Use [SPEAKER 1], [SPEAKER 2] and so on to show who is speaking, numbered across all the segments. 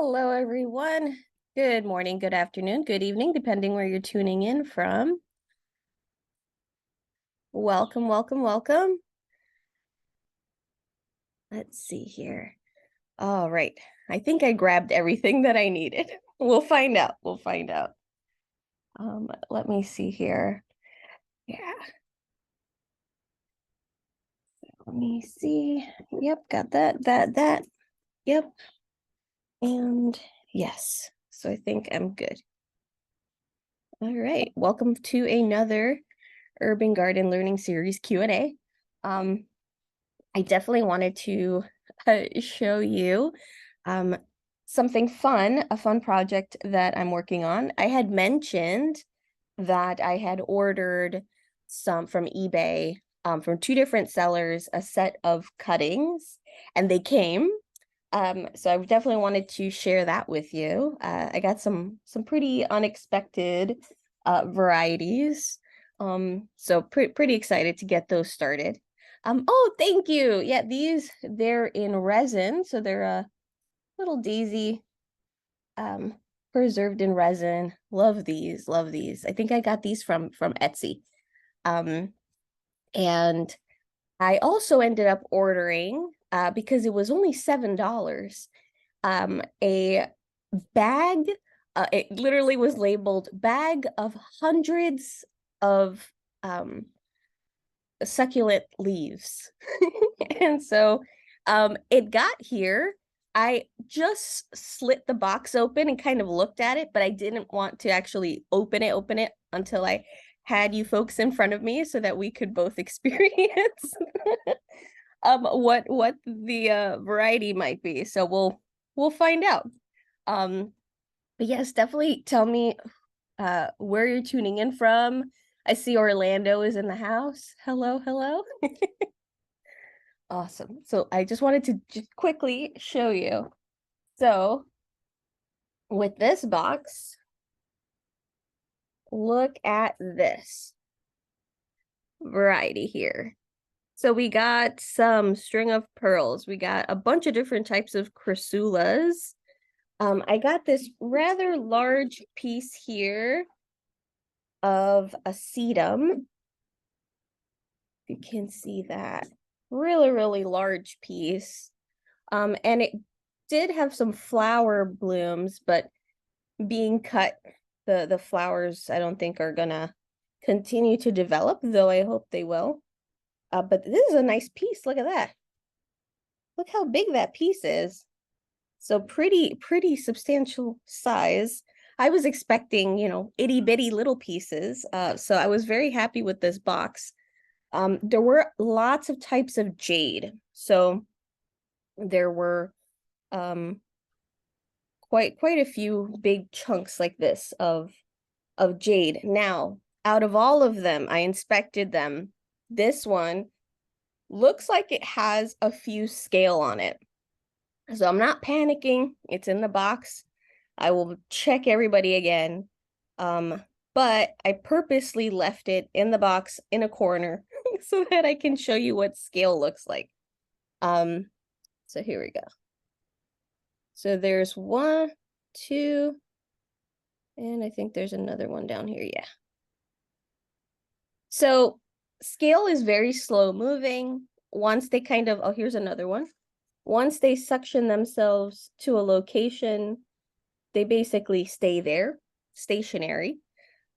[SPEAKER 1] Hello, everyone. Good morning, good afternoon, good evening, depending where you're tuning in from. Welcome, welcome, welcome. Let's see here. All right. I think I grabbed everything that I needed. We'll find out. We'll find out. Let me see here. Yeah. Let me see. Yep, got that. Yep. And yes. So I think I'm good. All right. Welcome to another Urban Garden Learning Series Q&A. I definitely wanted to show you something fun, a fun project that I'm working on. I had mentioned that I had ordered some from eBay from two different sellers, a set of cuttings, and they came. So I definitely wanted to share that with you. I got some pretty unexpected varieties. So pretty excited to get those started. Oh, thank you. Yeah, they're in resin, so they're a little daisy preserved in resin. Love these, love these. I think I got these from Etsy. Um, and I also ended up ordering because it was only $7, a bag. It literally was labeled bag of hundreds of succulent leaves. And so it got here. I just slit the box open and kind of looked at it, but I didn't want to actually open it until I had you folks in front of me so that we could both experience what the variety might be. So we'll find out. But yes, definitely tell me where you're tuning in from. I see Orlando is in the house. Hello, hello. Awesome. So I just wanted to just quickly show you. So with this box, look at this variety here. So we got some string of pearls. We got a bunch of different types of chryssulas. I got this rather large piece here of a sedum. You can see that really large piece. And it did have some flower blooms, but being cut, the flowers I don't think are gonna continue to develop, though I hope they will. But this is a nice piece. Look at that. Look how big that piece is. So pretty substantial size. I was expecting, itty bitty little pieces. So I was very happy with this box. There were lots of types of jade. So there were quite a few big chunks like this of jade. Now, out of all of them, I inspected them. This one looks like it has a few scale on it. So I'm not panicking. It's in the box. I will check everybody again. But I purposely left it in the box in a corner so that I can show you what scale looks like. So here we go. So there's one, two, and I think there's another one down here. Yeah. So scale is very slow moving. Once they kind of, oh, here's another one. Once they suction themselves to a location, they basically stay there, stationary.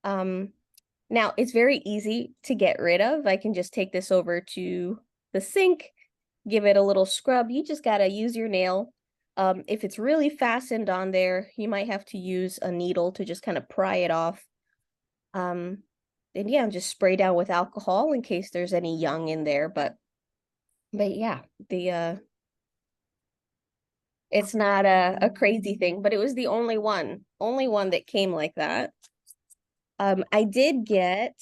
[SPEAKER 1] Now it's very easy to get rid of. I can just take this over to the sink, give it a little scrub. You just gotta use your nail. If it's really fastened on there, you might have to use a needle to just kind of pry it off. And yeah, just spray down with alcohol in case there's any young in there. But yeah, it's not a crazy thing, but it was the only one that came like that. I did get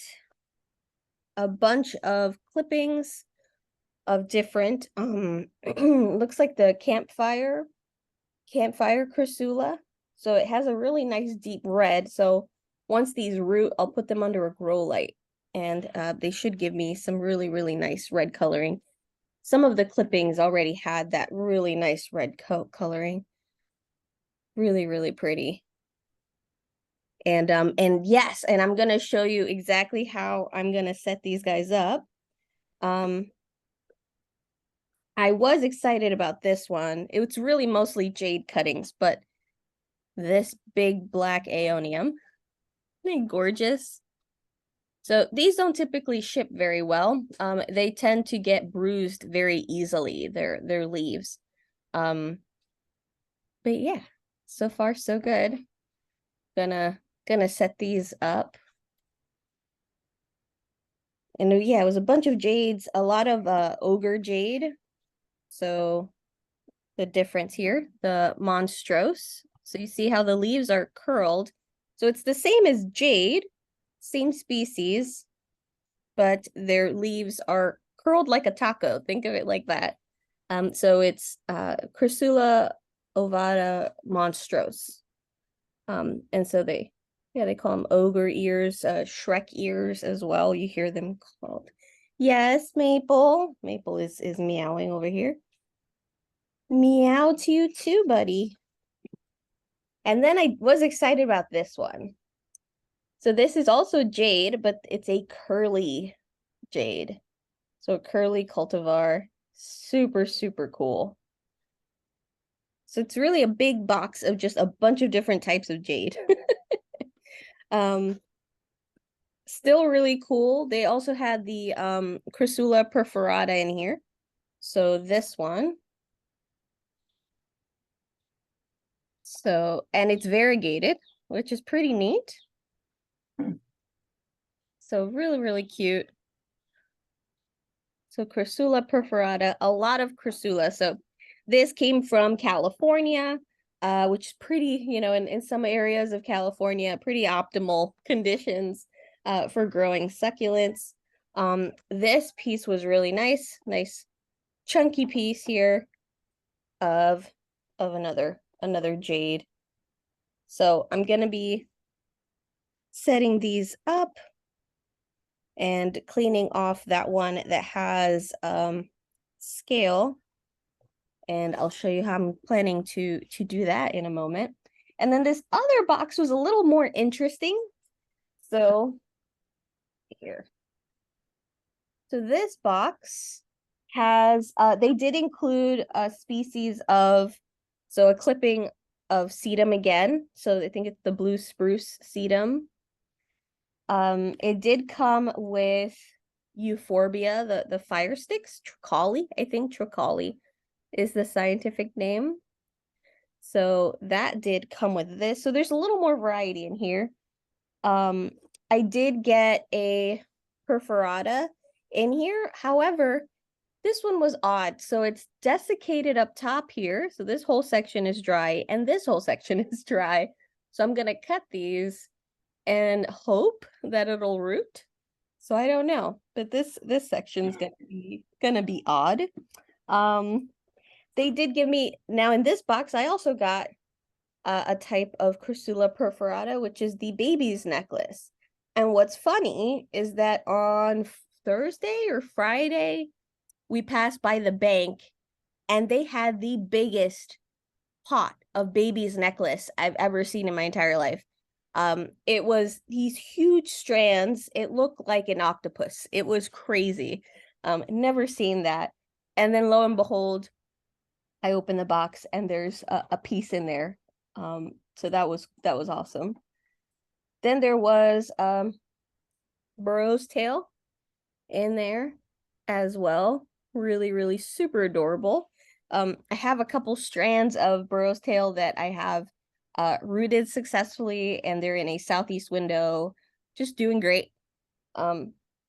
[SPEAKER 1] a bunch of clippings of different looks like the campfire chrysula. So it has a really nice deep red. So once these root, I'll put them under a grow light, and they should give me some really nice red coloring. Some of the clippings already had that really nice red coat coloring. Really, really pretty. And yes, and I'm gonna show you exactly how I'm gonna set these guys up. I was excited about this one. It's really mostly jade cuttings, but this big black aeonium, isn't it gorgeous? So these don't typically ship very well. They tend to get bruised very easily, their leaves. But yeah, so far so good. Gonna set these up. And yeah, it was a bunch of jades, a lot of ogre jade. So the difference here, the monstrose. So you see how the leaves are curled. So it's the same as jade, same species, but their leaves are curled like a taco. Think of it like that. So it's Chrysula ovata monstrose. And so they call them ogre ears, Shrek ears as well. You hear them called. Yes, Maple. Maple is meowing over here. Meow to you too, buddy. And then I was excited about this one. So this is also jade, but it's a curly jade. So a curly cultivar, super, super cool. So it's really a big box of just a bunch of different types of jade. Still really cool. They also had the Chrysula perforata in here. So this one. So, and it's variegated, which is pretty neat. So really, really cute. So Chrysula perforata, a lot of Chrysula. So this came from California, which is pretty, in some areas of California, pretty optimal conditions for growing succulents. This piece was really nice chunky piece here of another jade. So I'm gonna be setting these up and cleaning off that one that has scale, and I'll show you how I'm planning to do that in a moment. And then this other box was a little more interesting. So here. So this box has they did include a species of, so a clipping of sedum again. So I think it's the blue spruce sedum. It did come with euphorbia, the fire sticks, trichale, I think trichale is the scientific name. So that did come with this. So there's a little more variety in here. I did get a perforata in here. However, this one was odd. So it's desiccated up top here. So this whole section is dry and this whole section is dry. So I'm gonna cut these and hope that it'll root. So I don't know, but this section's gonna be odd. They did give me, now in this box, I also got a type of Chrysula perforata, which is the baby's necklace. And what's funny is that on Thursday or Friday, we passed by the bank and they had the biggest pot of baby's necklace I've ever seen in my entire life. It was these huge strands. It looked like an octopus. It was crazy. Never seen that. And then lo and behold, I open the box and there's a piece in there. So that was awesome. Then there was Burrow's tail in there as well. Really, really super adorable. I have a couple strands of Burrow's tail that I have rooted successfully, and they're in a southeast window, just doing great.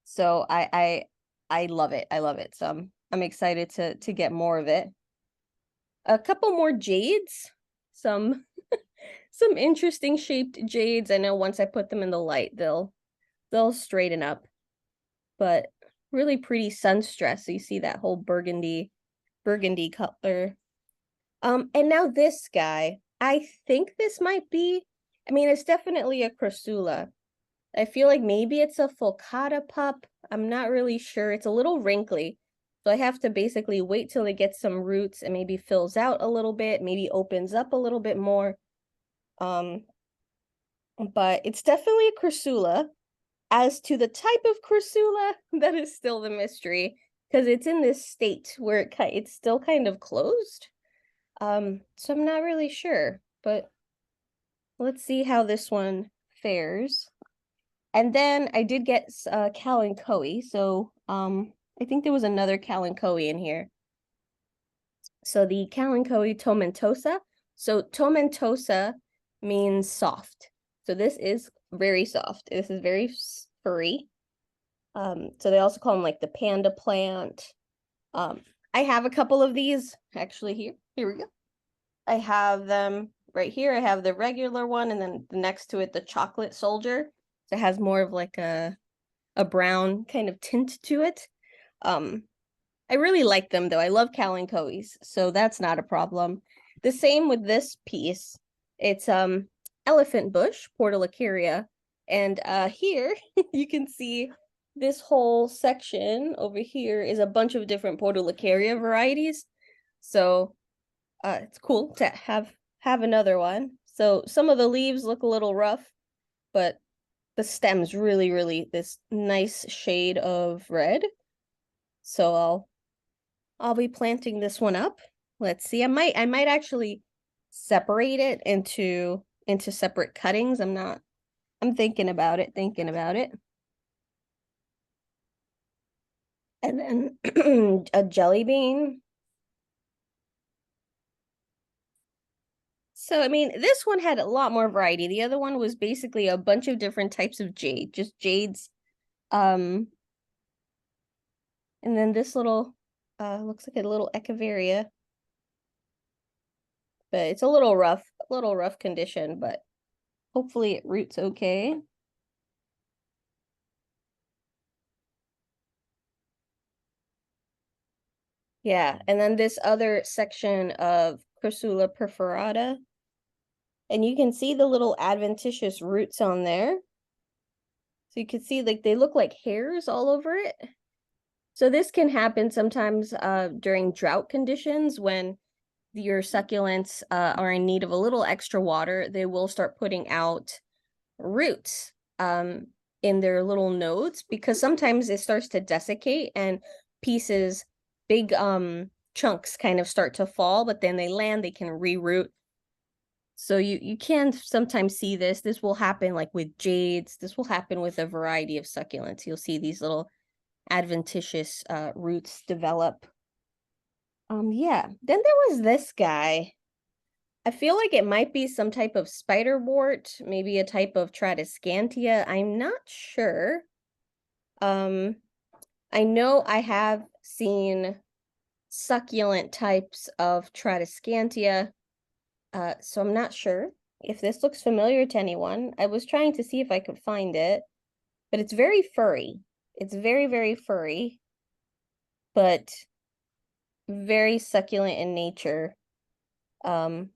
[SPEAKER 1] So I love it. I love it. So I'm excited to get more of it. A couple more jades, some interesting shaped jades. I know once I put them in the light, they'll straighten up. But really pretty sunstress. So you see that whole burgundy color. And now this guy, I think this might be, I mean, it's definitely a Chrysula. I feel like maybe it's a Fulcata pup. I'm not really sure. It's a little wrinkly. So I have to basically wait till it gets some roots and maybe fills out a little bit, maybe opens up a little bit more. But it's definitely a Crassula. As to the type of Crassula, that is still the mystery, because it's in this state where it's still kind of closed. So I'm not really sure, but let's see how this one fares. And then I did get Kalanchoe, so I think there was another Kalanchoe in here. So the Kalanchoe tomentosa. So tomentosa means soft. So this is very soft. This is very furry. So they also call them like the panda plant. I have a couple of these actually here. Here we go. I have them right here. I have the regular one, and then next to it, the chocolate soldier. So it has more of like a brown kind of tint to it. I really like them though. I love Kalanchoes, so that's not a problem. The same with this piece. It's elephant bush, Portulacaria, and here you can see this whole section over here is a bunch of different Portulacaria varieties. So it's cool to have another one. So some of the leaves look a little rough, but the stem's really this nice shade of red. So I'll be planting this one up. Let's see. I might actually separate it into separate cuttings. I'm thinking about it, And then a jelly bean. So, I mean, this one had a lot more variety. The other one was basically a bunch of different types of jade, just jades. And then this little looks like a little echeveria. But it's a little rough condition, but hopefully it roots okay. Yeah, and then this other section of Crassula perforata. And you can see the little adventitious roots on there. So you can see like they look like hairs all over it. So this can happen sometimes during drought conditions when your succulents are in need of a little extra water. They will start putting out roots in their little nodes because sometimes it starts to desiccate and pieces, big chunks kind of start to fall, but then they land, they can reroot. So you can sometimes see this. This will happen like with jades. This will happen with a variety of succulents. You'll see these little adventitious roots develop. Yeah. Then there was this guy. I feel like it might be some type of spiderwort, maybe a type of Tradescantia. I'm not sure. I know I have seen succulent types of Tradescantia, so I'm not sure if this looks familiar to anyone. I was trying to see if I could find it, but it's very furry. It's very furry, but very succulent in nature. The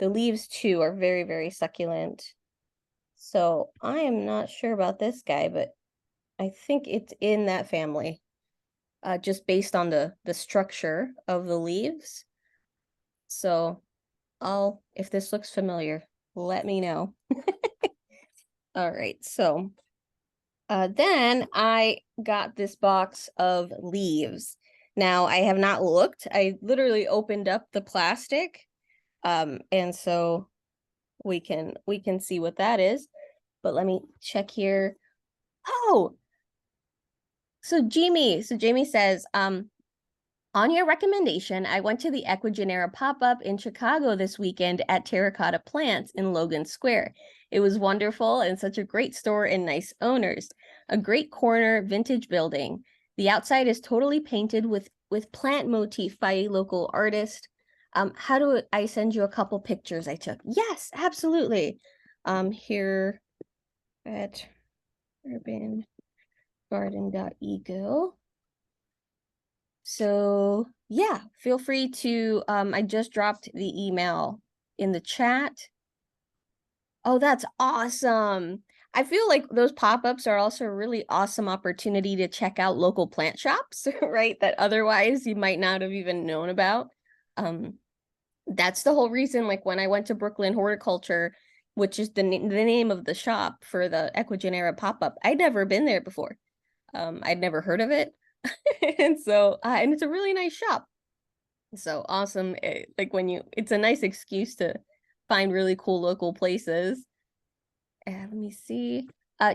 [SPEAKER 1] leaves too are very succulent. So I am not sure about this guy, but I think it's in that family, just based on the structure of the leaves. So if this looks familiar, let me know. All right, so then I got this box of leaves. Now I have not looked. I literally opened up the plastic, and so we can see what that is. But let me check here. Oh, so Jamie says, on your recommendation, I went to the Equigenera pop-up in Chicago this weekend at Terracotta Plants in Logan Square. It was wonderful and such a great store and nice owners. A great corner vintage building. The outside is totally painted with plant motif by a local artist. How do I send you a couple pictures I took? Yes, absolutely. Here at urbangarden.ego. So yeah, feel free to, I just dropped the email in the chat. Oh, that's awesome. I feel like those pop-ups are also a really awesome opportunity to check out local plant shops, right? That otherwise you might not have even known about. That's the whole reason, like when I went to Brooklyn Horticulture, which is the name of the shop for the Equigenera pop-up. I'd never been there before. I'd never heard of it. And so, and it's a really nice shop. So awesome. Like it's a nice excuse to find really cool local places. And let me see.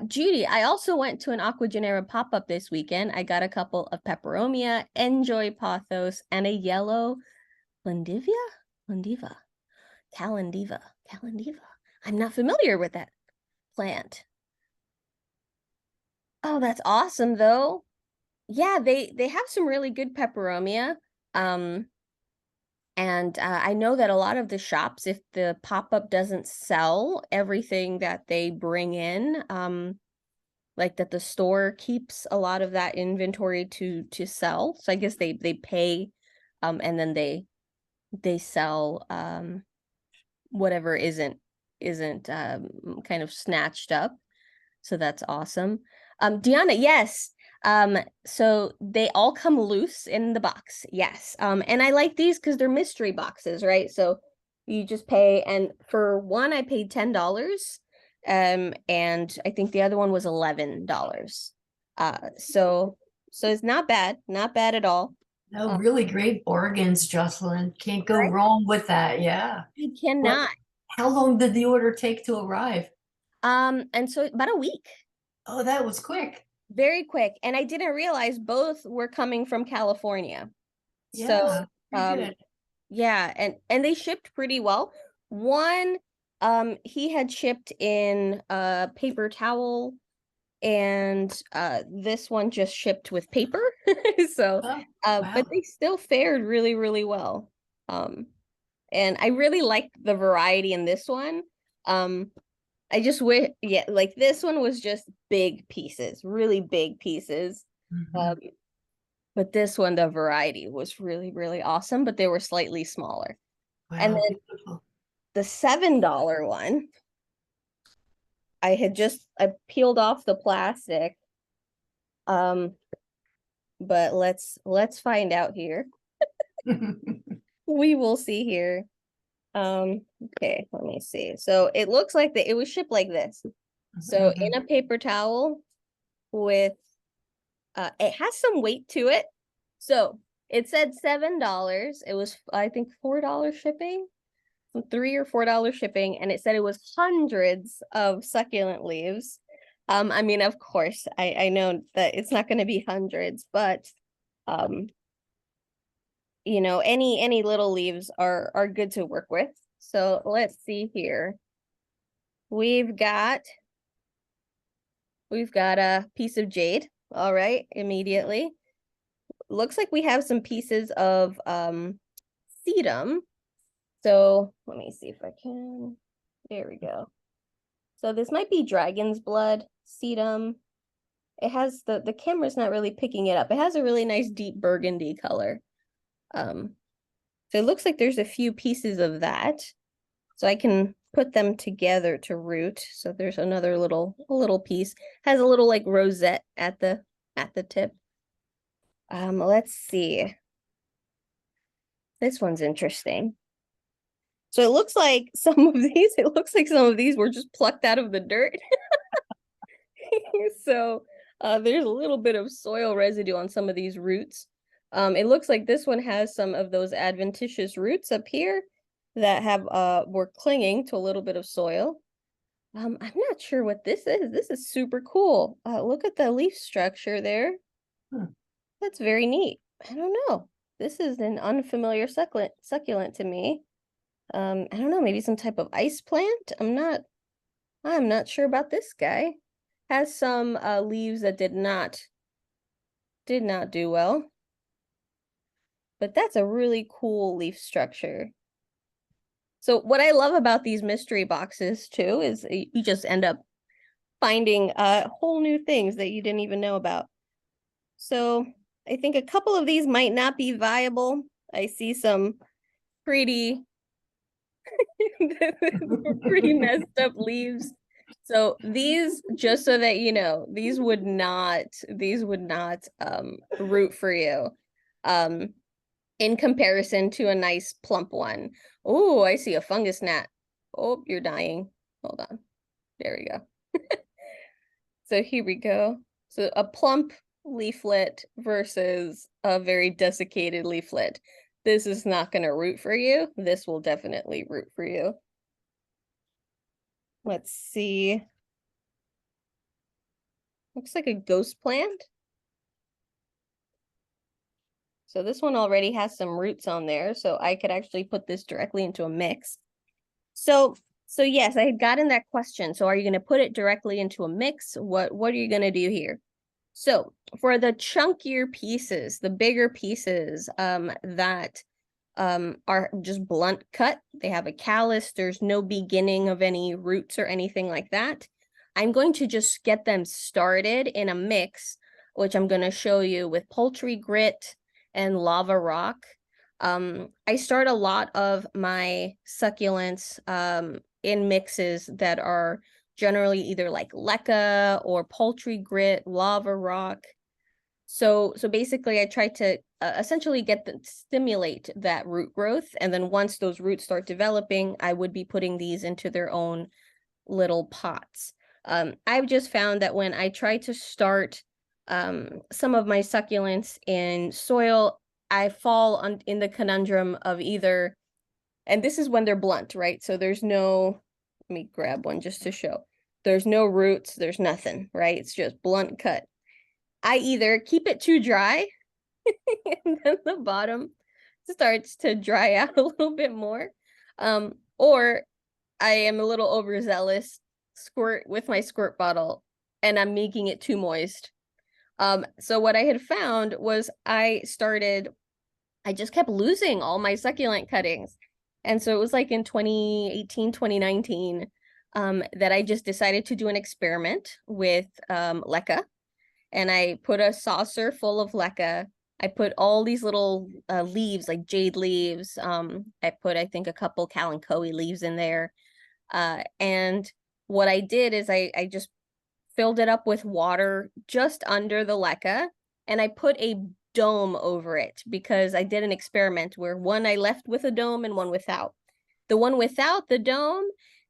[SPEAKER 1] Judy, I also went to an Aquagenera pop-up this weekend. I got a couple of peperomia, enjoy pothos, and a yellow Calendiva? Calendiva. I'm not familiar with that plant. Oh, that's awesome though. Yeah, they have some really good peperomia. And I know that a lot of the shops, if the pop-up doesn't sell everything that they bring in, like that the store keeps a lot of that inventory to sell. So I guess they pay, and then they sell whatever isn't kind of snatched up. So that's awesome. Deanna, yes. So they all come loose in the box. Yes. And I like these because they're mystery boxes, right? So you just pay, and for one, I paid $10. And I think the other one was $11. So it's not bad, not bad at all.
[SPEAKER 2] No, really great bargains, Jocelyn. Can't go
[SPEAKER 1] Right?
[SPEAKER 2] wrong with that. Yeah.
[SPEAKER 1] You
[SPEAKER 2] What,
[SPEAKER 1] cannot.
[SPEAKER 2] how long did the order take to arrive?
[SPEAKER 1] And so about a week.
[SPEAKER 2] Oh, that was quick.
[SPEAKER 1] Very quick. And I didn't realize both were coming from California. So
[SPEAKER 2] Yeah, pretty
[SPEAKER 1] um
[SPEAKER 2] good.
[SPEAKER 1] yeah, and they shipped pretty well. One, he had shipped in paper towel, and this one just shipped with paper. So
[SPEAKER 2] Oh,
[SPEAKER 1] but
[SPEAKER 2] wow.
[SPEAKER 1] they still fared really, really well. And I really liked the variety in this one. I just wish, yeah, like this one was just big pieces, really big pieces. Um,
[SPEAKER 2] Mhm.
[SPEAKER 1] but this one, the variety was really, really awesome, but they were slightly smaller. And
[SPEAKER 2] Wow,
[SPEAKER 1] then
[SPEAKER 2] beautiful.
[SPEAKER 1] the $7 one, I peeled off the plastic. Um, but let's find out here. We will see here. Okay, let me see. So it looks like it was shipped like this. So
[SPEAKER 2] Mhm.
[SPEAKER 1] in a paper towel with it has some weight to it. So it said $7. It was, I think, $4 shipping, $3 or $4 shipping, and it said it was hundreds of succulent leaves. I mean, of course, I know that it's not going to be hundreds, but um, any little leaves are good to work with. So let's see here. We've got a piece of jade. All right, immediately. Looks like we have some pieces of sedum. So let me see if I can. There we go. So this might be dragon's blood sedum. It has the camera's not really picking it up. It has a really nice deep burgundy color. Um, so it looks like there's a few pieces of that. So I can put them together to root. So there's another little piece. Has a little like rosette at the tip. Let's see. This one's interesting. So it looks like some of these were just plucked out of the dirt. So there's a little bit of soil residue on some of these roots. It looks like this one has some of those adventitious roots up here that have were clinging to a little bit of soil. I'm not sure what this is. This is super cool. Look at the leaf structure there.
[SPEAKER 2] Hmm.
[SPEAKER 1] That's very neat. I don't know. This is an unfamiliar succulent to me. I don't know, maybe some type of ice plant. I'm not sure about this guy. Has some leaves that did not do well. But that's a really cool leaf structure. So what I love about these mystery boxes too is you just end up finding whole new things that you didn't even know about. So I think a couple of these might not be viable. I see some pretty pretty messed up leaves. So these, just so that you know, these would not root for you. Um in comparison to a nice plump one. Oh, I see a fungus gnat. Oh, you're dying. Hold on. There we go. So here we go. So a plump leaflet versus a very desiccated leaflet. This is not going to root for you. This will definitely root for you. Let's see. Looks like a ghost plant. So this one already has some roots on there, so I could actually put this directly into a mix. So yes, I had gotten that question. So are you going to put it directly into a mix? What are you going to do here? So for the chunkier pieces, the bigger pieces that are just blunt cut, they have a callus, there's no beginning of any roots or anything like that. I'm going to just get them started in a mix, which I'm going to show you with poultry grit and lava rock. I start a lot of my succulents in mixes that are generally either like leca or poultry grit, lava rock. So basically I try to essentially stimulate that root growth. And then once those roots start developing, I would be putting these into their own little pots. I've just found that when I try to start some of my succulents in soil, I fall in the conundrum of either, and this is when they're blunt, right? So there's no, let me grab one just to show. There's no roots, there's nothing, right? It's just blunt cut. I either keep it too dry and then the bottom starts to dry out a little bit more, or I am a little overzealous, squirt with my squirt bottle, and I'm making it too moist. So what I had found was I just kept losing all my succulent cuttings. And so it was like in 2018, 2019, that I just decided to do an experiment with leca. And I put a saucer full of leca. I put all these little leaves, like jade leaves. I put, I think, a couple kalanchoe leaves in there. And what I did is I just filled it up with water just under the leca, and I put a dome over it because I did an experiment where one I left with a dome and one without. The one without the dome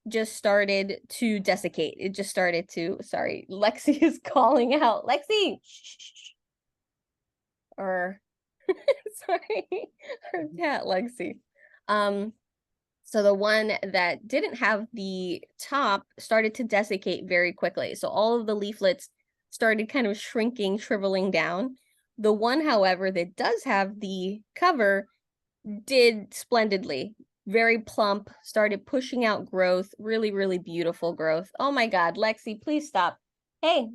[SPEAKER 1] just started to desiccate. It just started to, sorry, Lexi is calling out. Lexi! Or, sorry, her cat, Lexi. So the one that didn't have the top started to desiccate very quickly. So all of the leaflets started kind of shrinking, shriveling down. The one, however, that does have the cover did splendidly. Very plump, started pushing out growth, really, really beautiful growth. Oh my God, Lexi, please stop. Hey.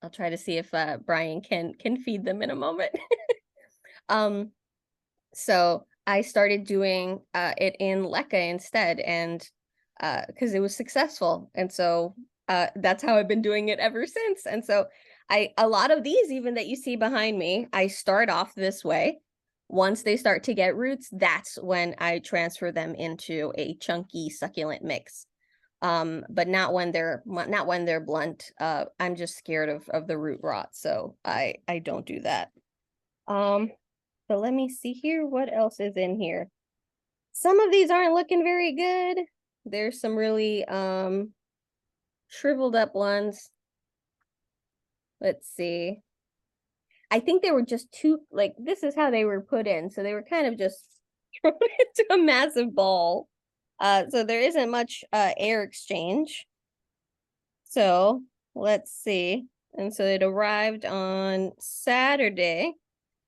[SPEAKER 1] I'll try to see if Brian can feed them in a moment. So I started doing it in leca instead, and because it was successful. And so that's how I've been doing it ever since. And so a lot of these, even that you see behind me, I start off this way. Once they start to get roots, that's when I transfer them into a chunky succulent mix. But not when they're blunt. I'm just scared of the root rot, so I don't do that. So let me see here. What else is in here? Some of these aren't looking very good. There's some really shriveled up ones. Let's see. I think they were just too, like, this is how they were put in. So they were kind of just thrown into a massive ball. So there isn't much air exchange. So let's see. And so it arrived on Saturday.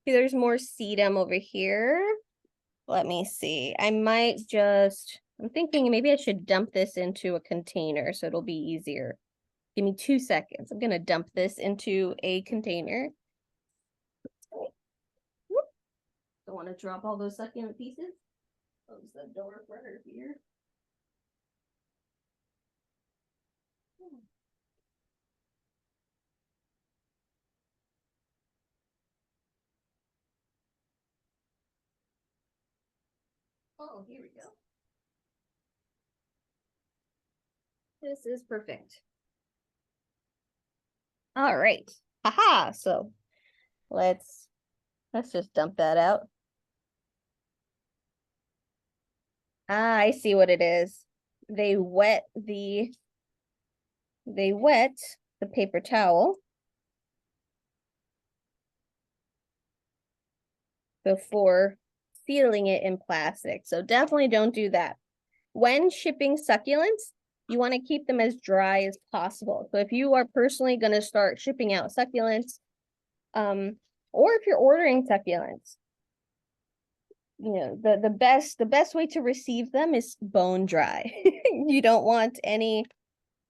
[SPEAKER 1] There's more sedum over here. Let me see. I'm thinking maybe I should dump this into a container so it'll be easier. Give me 2 seconds. I'm gonna dump this into a container. Don't want to drop all those succulent pieces. Close the door for her here. Oh, here we go. This is perfect. All right. Haha. So let's just dump that out. Ah, I see what it is. They wet the paper towel before sealing it in plastic. So definitely don't do that. When shipping succulents, you want to keep them as dry as possible. So if you are personally going to start shipping out succulents, or if you're ordering succulents, you know, the best way to receive them is bone dry. You don't want any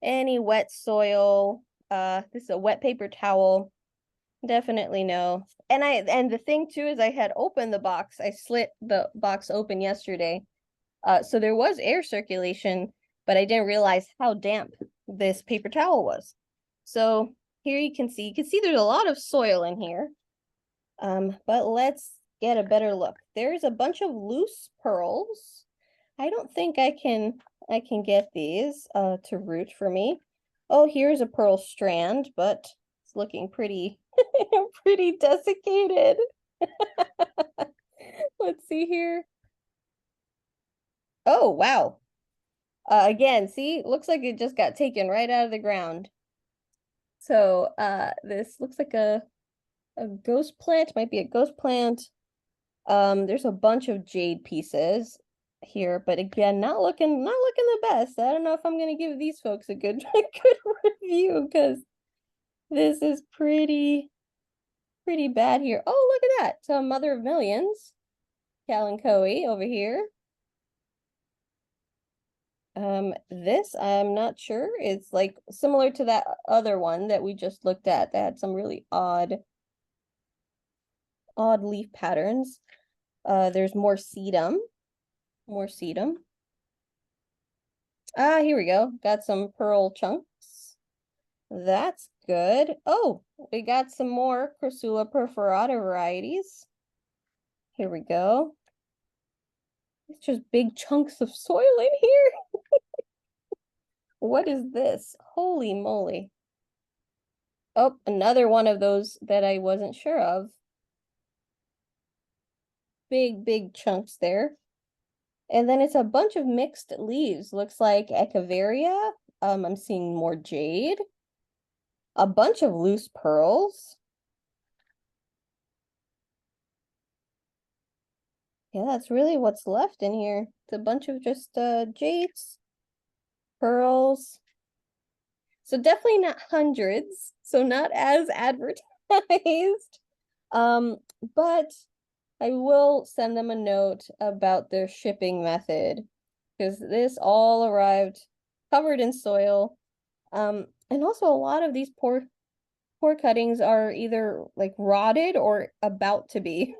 [SPEAKER 1] wet soil. This is a wet paper towel. Definitely no. And the thing too is I had opened the box. I slit the box open yesterday. So there was air circulation, but I didn't realize how damp this paper towel was. So here you can see there's a lot of soil in here. But let's get a better look. There's a bunch of loose pearls. I don't think I can get these to root for me. Oh, here's a pearl strand, but it's looking pretty pretty desiccated. Let's see here. Oh, wow. Again, see, looks like it just got taken right out of the ground. So, this looks like a ghost plant, might be a ghost plant. There's a bunch of jade pieces here, but again, not looking the best. I don't know if I'm gonna give these folks a good good review because this is pretty bad here. Oh, look at that. So Mother of Millions, Kalanchoe over here. This I'm not sure. It's like similar to that other one that we just looked at that had some really odd leaf patterns. There's more sedum. More sedum. Ah, here we go. Got some pearl chunks. That's good. Oh, we got some more Crassula perforata varieties. Here we go. It's just big chunks of soil in here. What is this? Holy moly. Oh, another one of those that I wasn't sure of. Big chunks there. And then it's a bunch of mixed leaves. Looks like Echeveria. I'm seeing more jade. A bunch of loose pearls. Yeah, that's really what's left in here. It's a bunch of just jades, pearls. So definitely not hundreds. So not as advertised. But I will send them a note about their shipping method because this all arrived covered in soil. And also a lot of these poor cuttings are either like rotted or about to be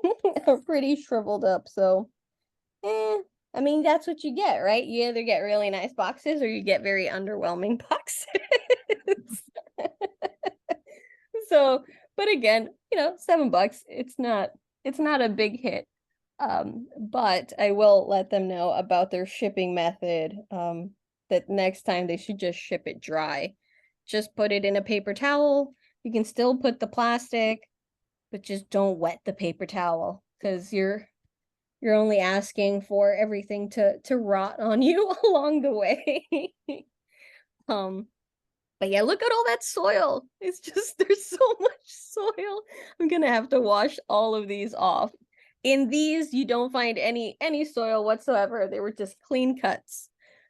[SPEAKER 1] or pretty shriveled up. So, I mean, that's what you get, right? You either get really nice boxes or you get very underwhelming boxes. So, but again, you know, $7, it's not a big hit. But I will let them know about their shipping method. That next time they should just ship it dry. Just put it in a paper towel. You can still put the plastic, but just don't wet the paper towel because you're only asking for everything to rot on you along the way. But yeah, look at all that soil. It's just there's so much soil. I'm gonna have to wash all of these off. In these, you don't find any soil whatsoever. They were just clean cuts.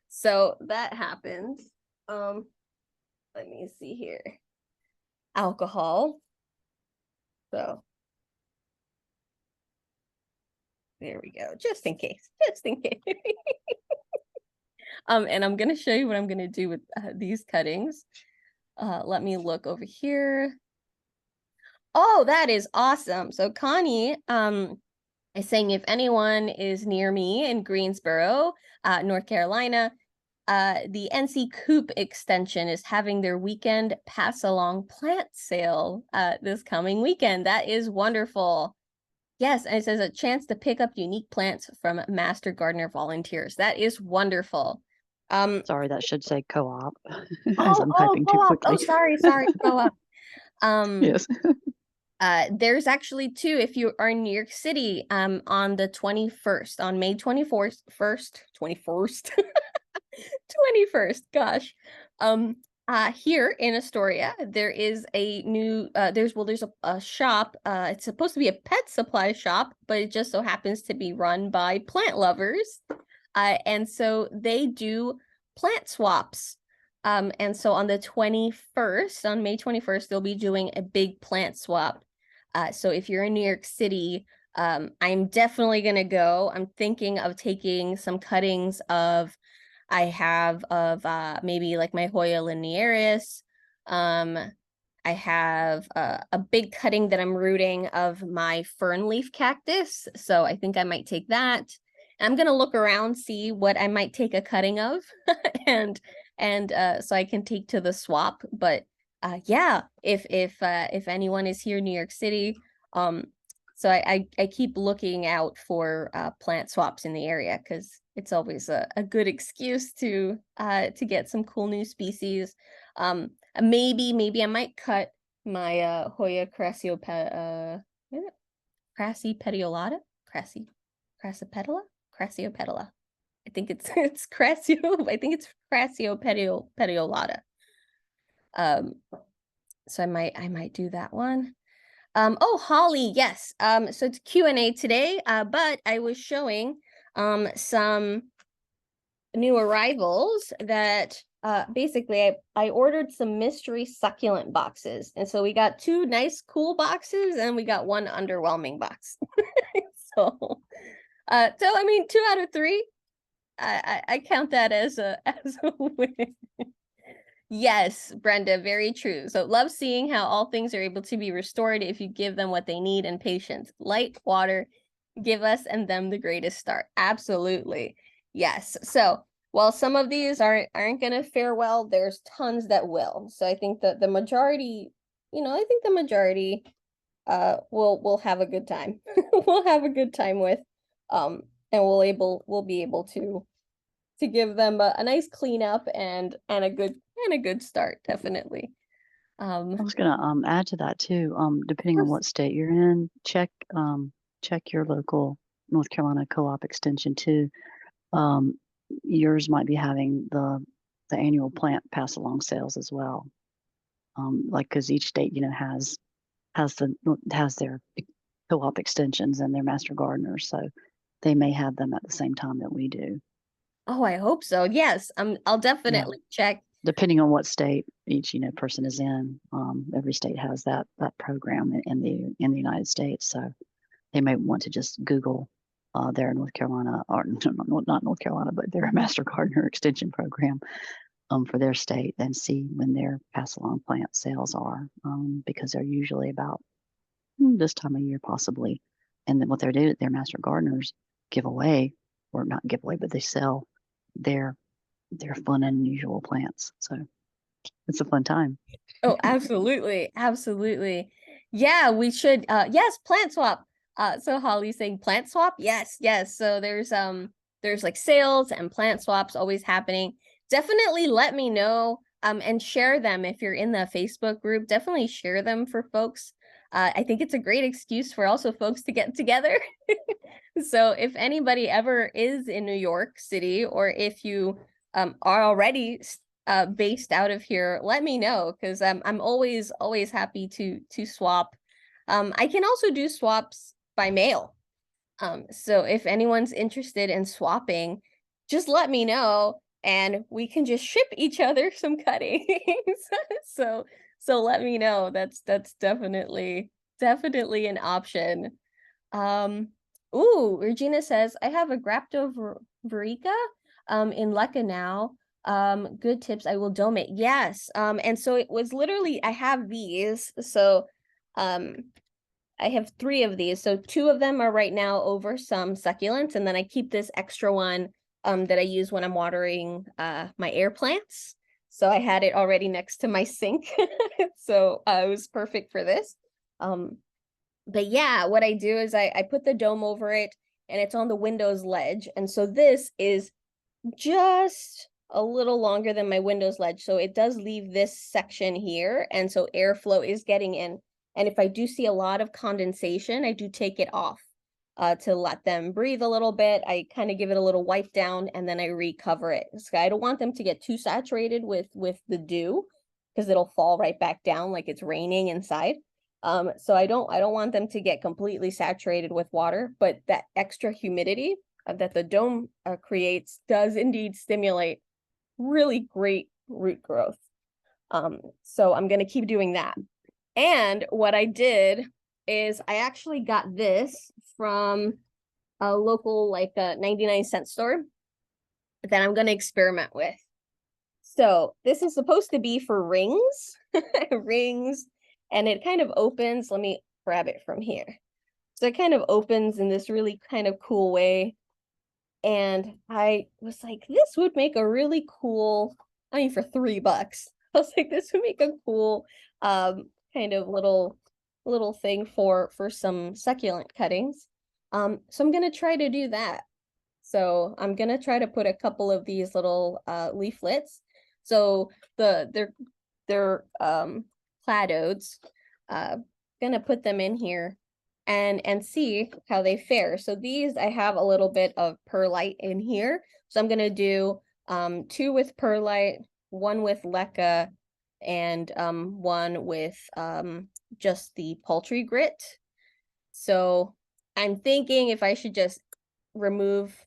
[SPEAKER 1] So that happens. Let me see here. Alcohol. So there we go. Just in case. Just in case. And I'm gonna show you what I'm gonna do with these cuttings. Let me look over here. Oh, that is awesome. So Connie is saying if anyone is near me in Greensboro, North Carolina, the NC Coop extension is having their weekend pass along plant sale this coming weekend. That is wonderful. Yes, and it says a chance to pick up unique plants from master gardener volunteers. That is wonderful.
[SPEAKER 3] Sorry, that should say co-op as
[SPEAKER 1] Oh,
[SPEAKER 3] I'm typing too
[SPEAKER 1] co-op.
[SPEAKER 3] quickly.
[SPEAKER 1] Oh, sorry, co-op.
[SPEAKER 3] Yes.
[SPEAKER 1] There's actually two if you are in New York City on the 21st, on May 21st, 21st, 21st, gosh. Here in Astoria, there is a new, there's a shop, it's supposed to be a pet supply shop, but it just so happens to be run by plant lovers. And so they do plant swaps. And so on the 21st, on May 21st, they'll be doing a big plant swap. So if you're in New York City, I'm definitely gonna go. I'm thinking of taking some cuttings of maybe like my Hoya linearis. I have a big cutting that I'm rooting of my fern leaf cactus. So I think I might take that. I'm gonna look around, see what I might take a cutting of and so I can take to the swap. But yeah, if anyone is here in New York City, so I keep looking out for plant swaps in the area because it's always a good excuse to get some cool new species. Maybe I might cut my Hoya crassipediolata, crassipedala. I think it's crassio. I think it's crassipediolata. So I might do that one. Oh, Holly, yes. So it's Q&A today, but I was showing some new arrivals that basically I ordered some mystery succulent boxes. And so we got 2 nice cool boxes and we got 1 underwhelming box. So I mean 2 out of 3. I count that as a win. Yes, Brenda, very true. So love seeing how all things are able to be restored if you give them what they need and patience. Light, water, give us and them the greatest start. Absolutely. Yes. So while some of these aren't going to fare well, there's tons that will. So I think that the majority, I think the majority will have a good time. We'll have a good time with and we'll be able to give them a nice cleanup and a good start, definitely.
[SPEAKER 3] I was gonna add to that too. Depending on what state you're in, check your local North Carolina co-op extension too. Yours might be having the annual plant pass along sales as well. Like because each state has their co-op extensions and their master gardeners, so they may have them at the same time that we do.
[SPEAKER 1] Oh, I hope so. Yes, I'll definitely check.
[SPEAKER 3] Depending on what state each person is in, every state has that program in the United States. So they may want to just Google their North Carolina, or not North Carolina, but their Master Gardener Extension program for their state and see when their pass along plant sales are, because they're usually about this time of year possibly. And then what they do, their Master Gardeners give away, or not give away, but they sell their fun and unusual plants. So it's a fun time.
[SPEAKER 1] Oh, absolutely. Absolutely. Yeah, we should yes, plant swap. So Holly's saying plant swap. Yes, yes. So there's like sales and plant swaps always happening. Definitely let me know and share them if you're in the Facebook group. Definitely share them for folks. I think it's a great excuse for also folks to get together. So if anybody ever is in New York City, or if you are already based out of here, let me know, because I'm always happy to swap. I can also do swaps by mail. So if anyone's interested in swapping, just let me know and we can just ship each other some cuttings. so let me know. That's definitely an option. Ooh, Regina says, I have a Graptovirica in Lecca now. Good tips, I will donate. Yes. And so it was literally, I have these. So I have 3 of these. So 2 of them are right now over some succulents, and then I keep this extra one that I use when I'm watering my air plants. So I had it already next to my sink. So it was perfect for this. But yeah, what I do is I put the dome over it and it's on the Windows ledge. And so this is just a little longer than my Windows ledge. So it does leave this section here. And so airflow is getting in And if I do see a lot of condensation, I do take it off to let them breathe a little bit. I kind of give it a little wipe down and then I recover it. So I don't want them to get too saturated with the dew because it'll fall right back down like it's raining inside. So I don't want them to get completely saturated with water, but that extra humidity that the dome creates does indeed stimulate really great root growth. So I'm going to keep doing that. And what I did is I actually got this from a local like a 99-cent store that I'm going to experiment with. So this is supposed to be for rings, rings, and it kind of opens. Let me grab it from here. So it kind of opens in this really kind of cool way. And I was like, this would make a really cool, I mean, for $3. I was like, this would make a cool kind of little thing for some succulent cuttings. So I'm gonna try to do that. So I'm gonna try to put a couple of these little leaflets. So they're cladodes. Gonna put them in here and see how they fare. So these I have a little bit of perlite in here. So I'm gonna do 2 with perlite, 1 with leca, and 1 with just the poultry grit. So I'm thinking if I should just remove,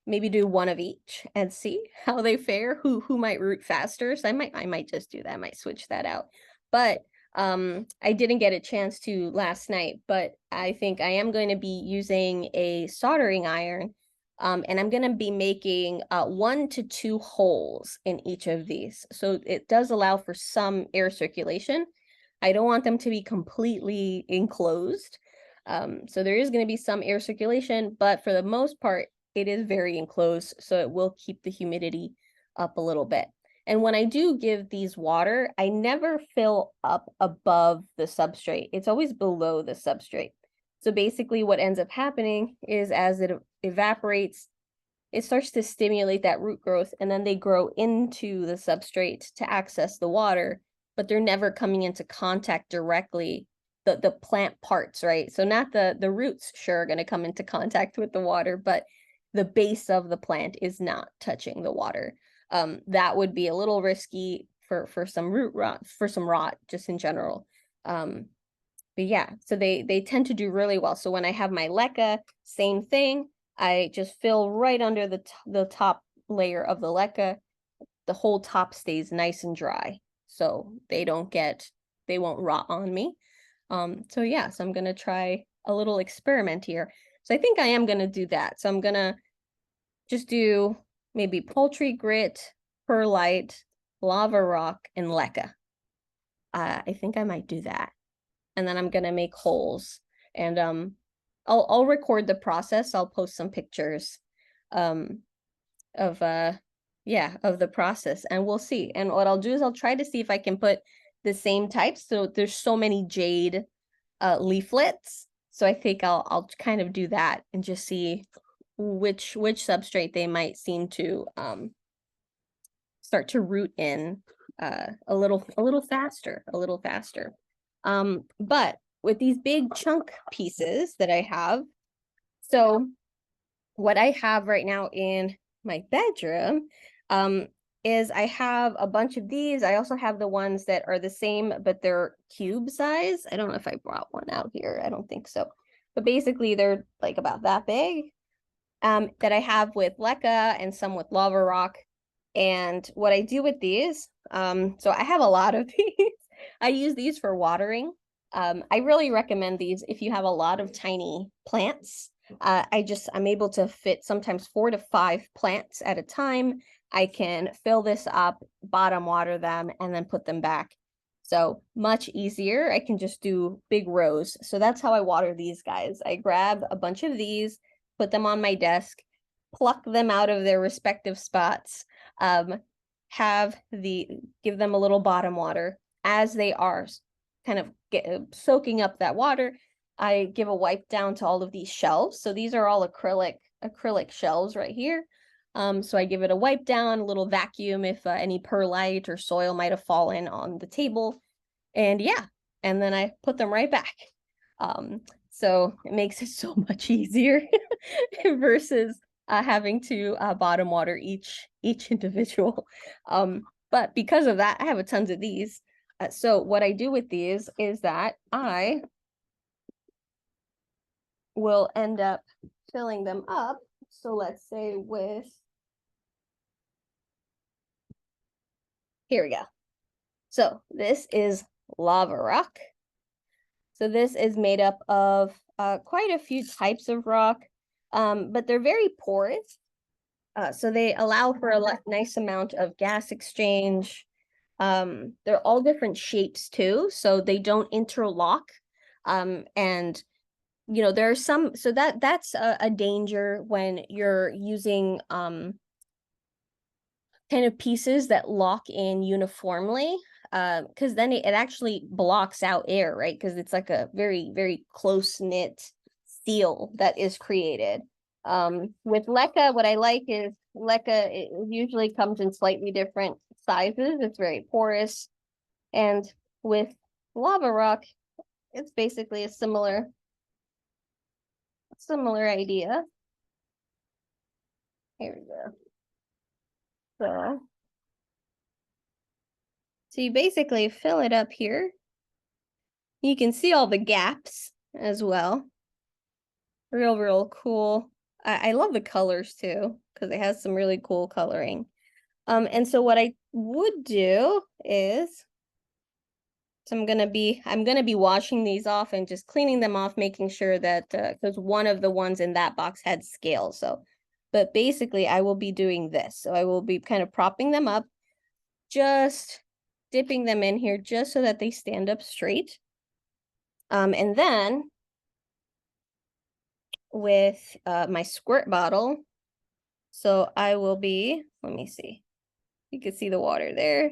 [SPEAKER 1] maybe do 1 of each and see how they fare, who might root faster. So I might just do that. I might switch that out. But I didn't get a chance to last night, but I think I am going to be using a soldering iron. And I'm going to be making 1 to 2 holes in each of these. So it does allow for some air circulation. I don't want them to be completely enclosed. So there is going to be some air circulation, but for the most part, it is very enclosed. So it will keep the humidity up a little bit. And when I do give these water, I never fill up above the substrate. It's always below the substrate. So basically what ends up happening is as it evaporates, it starts to stimulate that root growth, and then they grow into the substrate to access the water, but they're never coming into contact directly, the plant parts, right? So not the roots, sure, are going to come into contact with the water, but the base of the plant is not touching the water. That would be a little risky for some root rot, for some rot just in general. But yeah, so they tend to do really well. So when I have my leca, same thing. I just fill right under the top layer of the leca. The whole top stays nice and dry, so they won't rot on me. So yeah, so I'm gonna try a little experiment here. So I think I am gonna do that. So I'm gonna just do maybe poultry grit, perlite, lava rock, and leca. I think I might do that. And then I'm gonna make holes. And I'll record the process. I'll post some pictures of the process, and we'll see. And what I'll do is I'll try to see if I can put the same types. So there's so many jade leaflets. So I think I'll kind of do that and just see which substrate they might seem to start to root in a little faster. But with these big chunk pieces that I have, so what I have right now in my bedroom is I have a bunch of these. I also have the ones that are the same, but they're cube size. I don't know if I brought one out here. I don't think so. But basically they're like about that big that I have with leca and some with lava rock. And what I do with these, so I have a lot of these. I use these for watering. I really recommend these if you have a lot of tiny plants. I'm able to fit sometimes 4 to 5 plants at a time. I can fill this up, bottom water them, and then put them back. So much easier. I can just do big rows. So that's how I water these guys. I grab a bunch of these, put them on my desk, pluck them out of their respective spots, give them a little bottom water as they are kind of soaking up that water. I give a wipe down to all of these shelves. So these are all acrylic shelves right here. So I give it a wipe down, a little vacuum if any perlite or soil might have fallen on the table. And yeah, and then I put them right back. So it makes it so much easier versus having to bottom water each individual. But because of that, I have a tons of these. So what I do with these is that I will end up filling them up. So let's say with, here we go. So this is lava rock. So this is made up of quite a few types of rock, but they're very porous. So they allow for a nice amount of gas exchange. They're all different shapes too, so they don't interlock. And you know, there are some, so that's a danger when you're using kind of pieces that lock in uniformly, because then it actually blocks out air, right? Because it's like a very, very close-knit seal that is created. With leca, what I like is leca, it usually comes in slightly different sizes. It's very porous. And with lava rock, it's basically a similar idea. Here we go. So you basically fill it up here. You can see all the gaps as well. Real cool. I love the colors too, because it has some really cool coloring. And so what I would do is, so I'm gonna be washing these off and just cleaning them off, making sure that because one of the ones in that box had scales. So, but basically I will be doing this. So I will be kind of propping them up, just dipping them in here just so that they stand up straight. And then with my squirt bottle, so I will be, let me see. You can see the water there.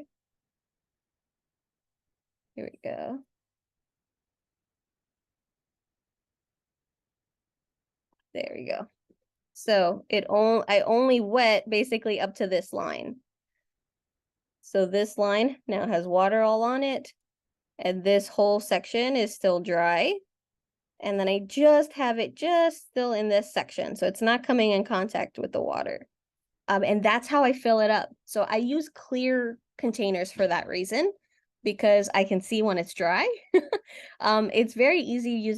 [SPEAKER 1] Here we go. There we go. So I only wet basically up to this line. So this line now has water all on it, and this whole section is still dry. And then I just have it just still in this section, so it's not coming in contact with the water. And that's how I fill it up. So I use clear containers for that reason, because I can see when it's dry. It's very easy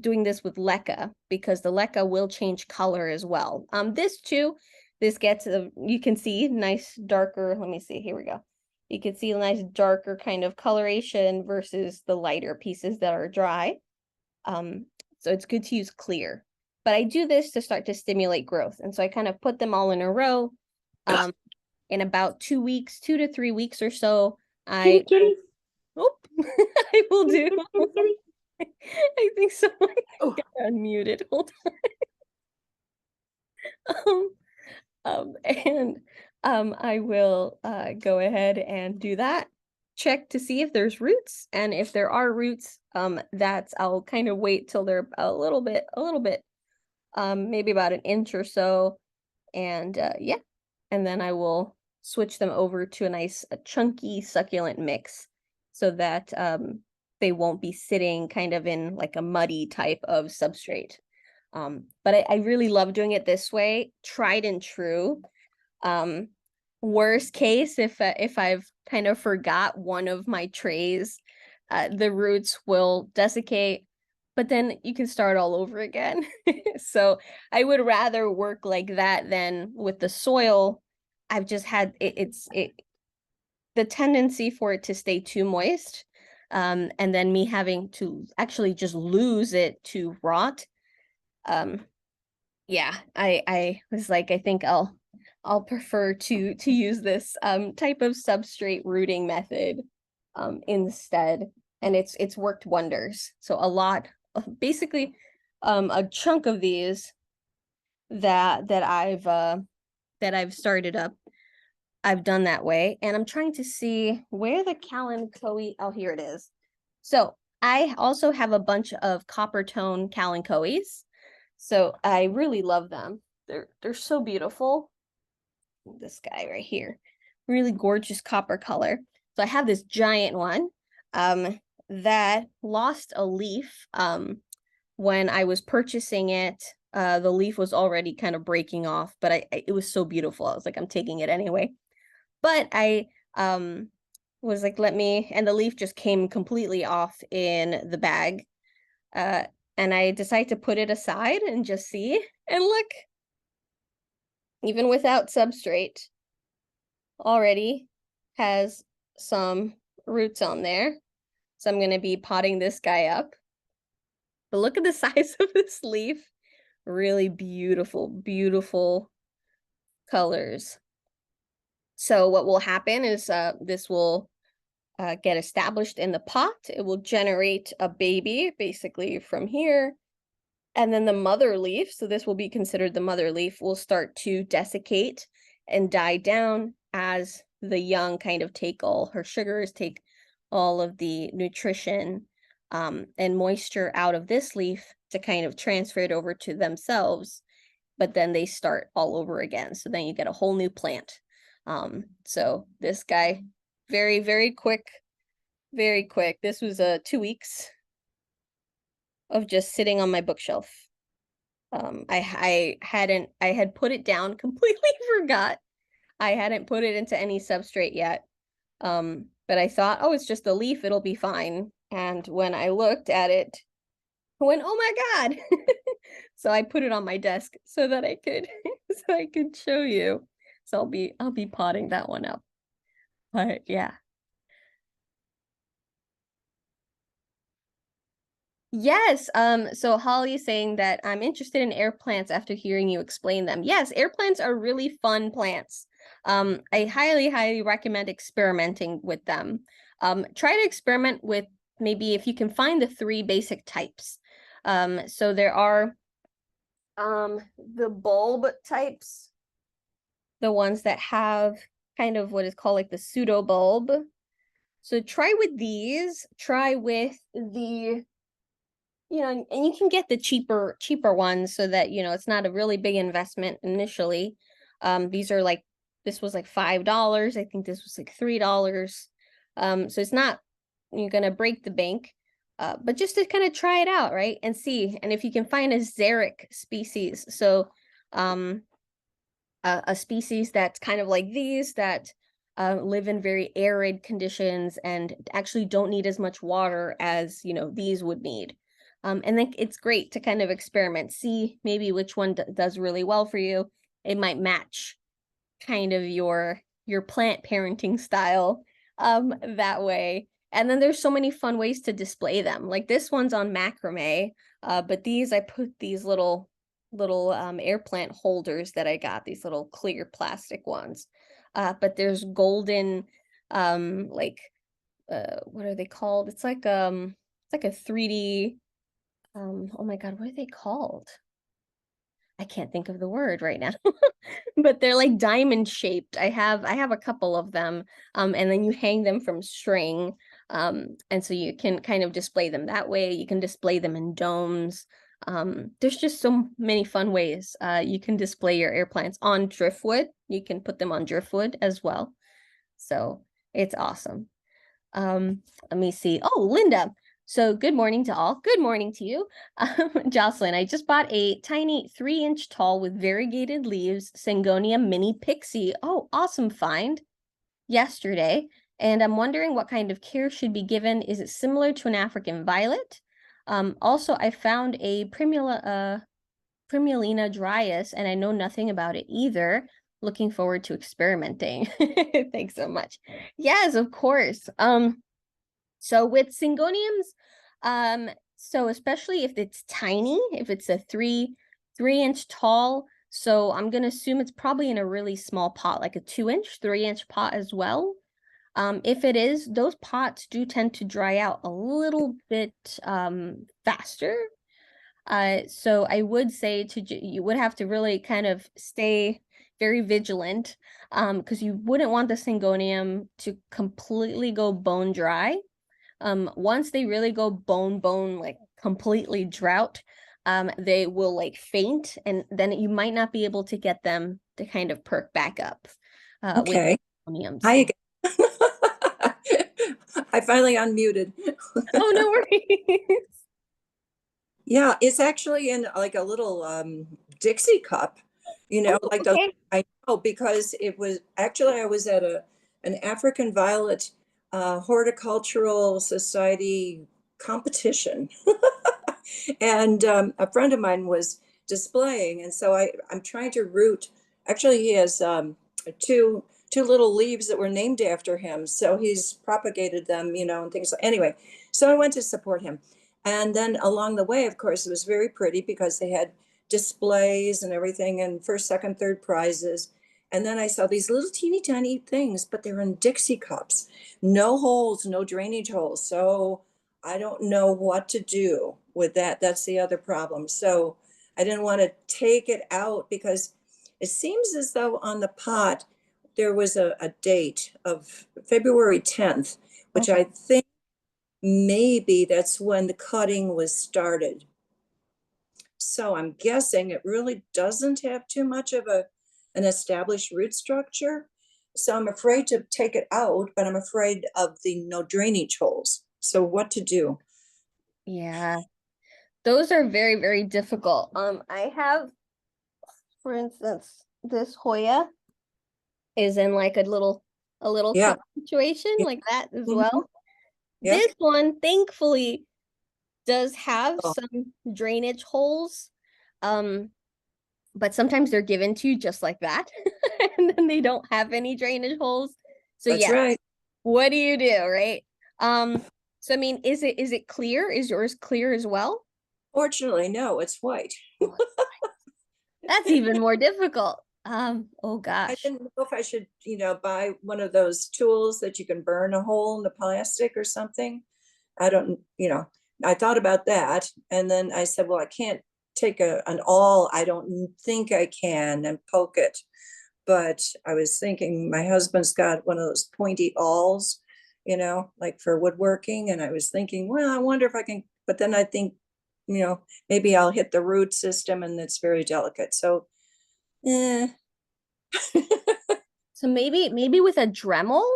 [SPEAKER 1] doing this with leca, because the leca will change color as well. This too, this gets you can see nice darker. Let me see. Here we go. You can see a nice darker kind of coloration versus the lighter pieces that are dry. So it's good to use clear. But I do this to start to stimulate growth. And so I kind of put them all in a row. In about 2 weeks, 2 to 3 weeks or so, I will do. I think someone got unmuted. Hold on. I will go ahead and do that. Check to see if there's roots, and if there are roots, I'll kind of wait till they're a little bit, maybe about an inch or so, and yeah, and then I will switch them over to a nice chunky succulent mix, so that they won't be sitting kind of in like a muddy type of substrate. But I really love doing it this way, tried and true. Worst case, if I've kind of forgot one of my trays, the roots will desiccate, but then you can start all over again. So I would rather work like that than with the soil. I've just had the tendency for it to stay too moist, and then me having to actually just lose it to rot. Yeah, I was like, I think I'll prefer to use this type of substrate rooting method instead, and it's worked wonders. So a lot, basically, a chunk of these that I've started up, I've done that way. And I'm trying to see where the kalanchoe, oh, here it is. So I also have a bunch of copper tone kalanchoes. So I really love them. They're so beautiful. This guy right here, really gorgeous copper color. So I have this giant one that lost a leaf. When I was purchasing it, the leaf was already kind of breaking off, but it was so beautiful. I was like, I'm taking it anyway. But I was like, and the leaf just came completely off in the bag. And I decided to put it aside and just see. And look, even without substrate, already has some roots on there. So I'm going to be potting this guy up. But look at the size of this leaf. Really beautiful, beautiful colors. So what will happen is this will get established in the pot. It will generate a baby basically from here. And then the mother leaf, so this will be considered the mother leaf, will start to desiccate and die down as the young kind of take all her sugars, take all of the nutrition and moisture out of this leaf to kind of transfer it over to themselves. But then they start all over again. So then you get a whole new plant. So this guy, very, very quick, very quick. This was 2 weeks of just sitting on my bookshelf. I had put it down, completely forgot. I hadn't put it into any substrate yet. But I thought, oh, it's just a leaf, it'll be fine. And when I looked at it, I went, oh my God. So I put it on my desk so that I could show you. So I'll be potting that one up. But yeah. Yes, so Holly's saying that I'm interested in air plants after hearing you explain them. Yes, air plants are really fun plants. I highly, highly recommend experimenting with them. Try to experiment with maybe if you can find the 3 basic types. So there are the bulb types, the ones that have kind of what is called like the pseudo bulb. So try with these, try with the and you can get the cheaper ones so that, it's not a really big investment initially. These are like, this was like $5. I think this was like $3. So it's not, you're going to break the bank, but just to kind of try it out, right? And see, and if you can find a xeric species. So, a species that's kind of like these that live in very arid conditions and actually don't need as much water as, these would need. And then it's great to kind of experiment, see maybe which one does really well for you. It might match kind of your plant parenting style that way. And then there's so many fun ways to display them. Like this one's on macrame, but these I put these little air plant holders that I got, these little clear plastic ones. But there's golden what are they called? It's like a 3D. Oh my God, what are they called? I can't think of the word right now. But they're like diamond shaped. I have a couple of them. And then you hang them from string. And so you can kind of display them that way. You can display them in domes. There's just so many fun ways you can display your air plants on driftwood. You can put them on driftwood as well. So it's awesome. Let me see. Oh, Linda. So good morning to all. Good morning to you. Jocelyn, I just bought a tiny 3-inch tall with variegated leaves Syngonium mini pixie. Oh, awesome find yesterday. And I'm wondering what kind of care should be given. Is it similar to an African violet? Also, I found a Primulina dryas, and I know nothing about it either. Looking forward to experimenting. Thanks so much. Yes, of course. So with Syngoniums, so especially if it's tiny, if it's a 3-inch tall, so I'm gonna assume it's probably in a really small pot, like a 2-inch, 3-inch pot as well. If it is, those pots do tend to dry out a little bit faster. So I would say you would have to really kind of stay very vigilant, because you wouldn't want the Syngonium to completely go bone dry. Once they really go bone, like completely drought, they will like faint, and then you might not be able to get them to kind of perk back up.
[SPEAKER 4] Okay.
[SPEAKER 1] With Syngoniums.
[SPEAKER 4] Hi again. I finally unmuted.
[SPEAKER 1] Oh, no worries.
[SPEAKER 4] Yeah, it's actually in like a little Dixie cup, like the
[SPEAKER 1] Okay.
[SPEAKER 4] I know because it was actually I was at an African violet horticultural society competition. And a friend of mine was displaying, and so I'm trying to root. Actually, he has two little leaves that were named after him, so he's propagated them, and things. Anyway, so I went to support him, and then along the way, of course, it was very pretty because they had displays and everything, and first, second, third prizes. And then I saw these little teeny tiny things, but they're in Dixie cups, no holes, no drainage holes. So I don't know what to do with that. That's the other problem. So I didn't want to take it out because it seems as though on the pot there was a date of February 10th, which
[SPEAKER 1] Okay.
[SPEAKER 4] I think maybe that's when the cutting was started. So I'm guessing it really doesn't have too much of an established root structure. So I'm afraid to take it out, but I'm afraid of the no drainage holes. So what to do?
[SPEAKER 1] Yeah, those are very, very difficult. I have, for instance, this Hoya is in like a little
[SPEAKER 4] Yeah.
[SPEAKER 1] cup situation
[SPEAKER 4] Yeah.
[SPEAKER 1] like that as
[SPEAKER 4] Mhm.
[SPEAKER 1] well.
[SPEAKER 4] Yeah.
[SPEAKER 1] This one, thankfully, does have
[SPEAKER 4] Oh,
[SPEAKER 1] some drainage holes. Um, but sometimes they're given to you just like that, and then they don't have any drainage holes. So
[SPEAKER 4] that's
[SPEAKER 1] yeah,
[SPEAKER 4] right.
[SPEAKER 1] what do you do, right? So I mean, is it clear? Is yours clear as well?
[SPEAKER 4] Fortunately, no, it's white.
[SPEAKER 1] Oh, that's even more difficult. Oh
[SPEAKER 4] I
[SPEAKER 1] gosh.
[SPEAKER 4] didn't know if I should, buy one of those tools that you can burn a hole in the plastic or something. I don't, I thought about that. And then I said, well, I can't take an awl. I don't think I can and poke it. But I was thinking my husband's got one of those pointy awls, like for woodworking. And I was thinking, well, I wonder if I can, but then I think, maybe I'll hit the root system and it's very delicate. So, eh.
[SPEAKER 1] So maybe with a Dremel,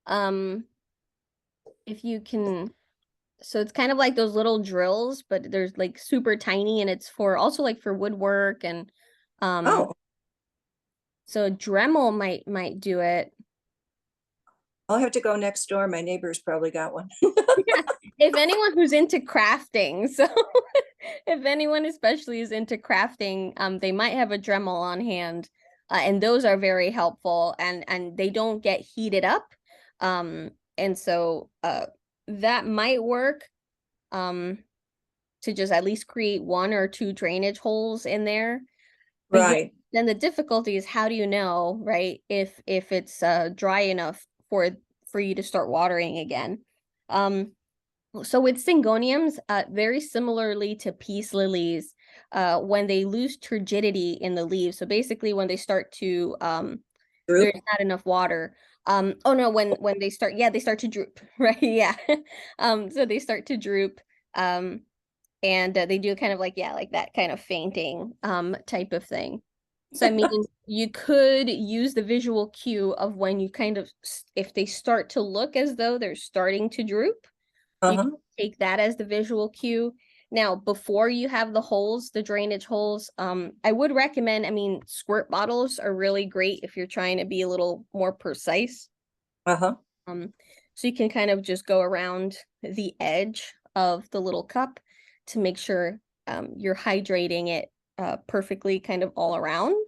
[SPEAKER 1] um, if you can, so it's kind of like those little drills, but there's like super tiny and it's for also like for woodwork and
[SPEAKER 4] Oh,
[SPEAKER 1] so a Dremel might do it.
[SPEAKER 4] I'll have to go next door. My neighbor's probably got one.
[SPEAKER 1] Yeah, if anyone who's into crafting, so if anyone especially is into crafting, they might have a Dremel on hand, and those are very helpful, and they don't get heated up, and so that might work, to just at least create one or two drainage holes in there. But yeah,
[SPEAKER 4] Right.
[SPEAKER 1] then the difficulty is how do you know, right, if it's dry enough for you to start watering again. So with syngoniums, very similarly to peace lilies, when they lose turgidity in the leaves, so basically when they start to there's
[SPEAKER 4] Droop.
[SPEAKER 1] not enough water. Oh no, when they start, yeah, they start to droop, right? Yeah. So they start to droop. And they do kind of like, yeah, like that kind of fainting type of thing. So I mean, you could use the visual cue of when you kind of, if they start to look as though they're starting to droop, you
[SPEAKER 4] Uh-huh.
[SPEAKER 1] can take that as the visual cue. Now, before you have the holes, the drainage holes, I would recommend, I mean, squirt bottles are really great if you're trying to be a little more precise.
[SPEAKER 4] Uh-huh.
[SPEAKER 1] Um, so you can kind of just go around the edge of the little cup to make sure you're hydrating it perfectly kind of all around.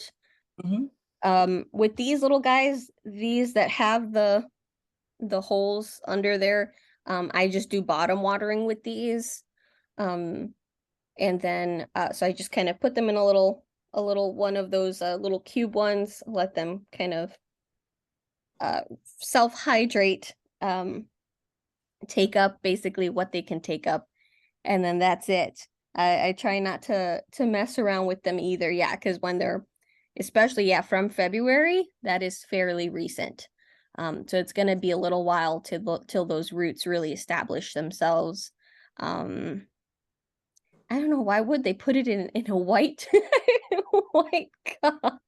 [SPEAKER 4] Hmm.
[SPEAKER 1] With these little guys, these that have the holes under there, I just do bottom watering with these. Um, and then so I just kind of put them in a little one of those little cube ones, let them kind of self-hydrate, take up basically what they can take up, and then that's it. I try not to mess around with them either, yeah, because when they're, especially, yeah, from February, that is fairly recent. So it's gonna be a little while till those roots really establish themselves. Um, I don't know, why would they put it in a white white cup? Um,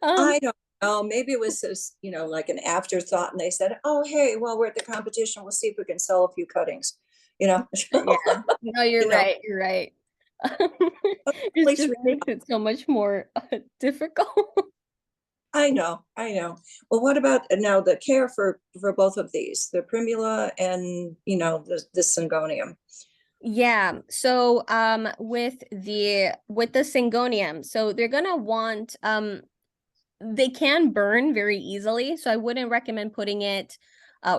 [SPEAKER 4] I don't Oh, maybe it was this, like an afterthought, and they said, "Oh, hey, well, we're at the competition. We'll see if we can sell a few cuttings." You know,
[SPEAKER 1] Yeah. No, you're
[SPEAKER 4] You know.
[SPEAKER 1] right. You're right. It
[SPEAKER 4] Please
[SPEAKER 1] just makes it so much more difficult.
[SPEAKER 4] I know, I know. Well, what about now the care for both of these, the primula and the syngonium?
[SPEAKER 1] Yeah. So with the syngonium, so they're gonna want they can burn very easily, so I wouldn't recommend putting it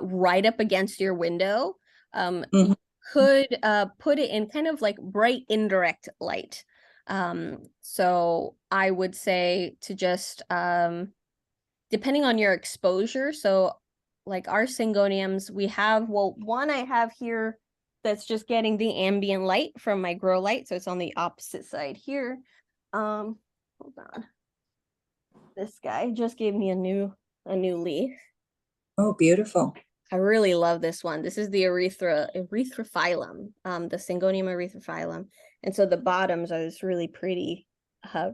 [SPEAKER 1] right up against your window. You
[SPEAKER 4] Mhm.
[SPEAKER 1] could put it in kind of like bright indirect light. So I would say to just depending on your exposure. So like our syngoniums, we have, well, one I have here that's just getting the ambient light from my grow light. So it's on the opposite side here. Hold on. This guy just gave me a new leaf.
[SPEAKER 4] Oh, beautiful.
[SPEAKER 1] I really love this one. This is the erythrophyllum, the Syngonium erythrophyllum. And so the bottoms are this really pretty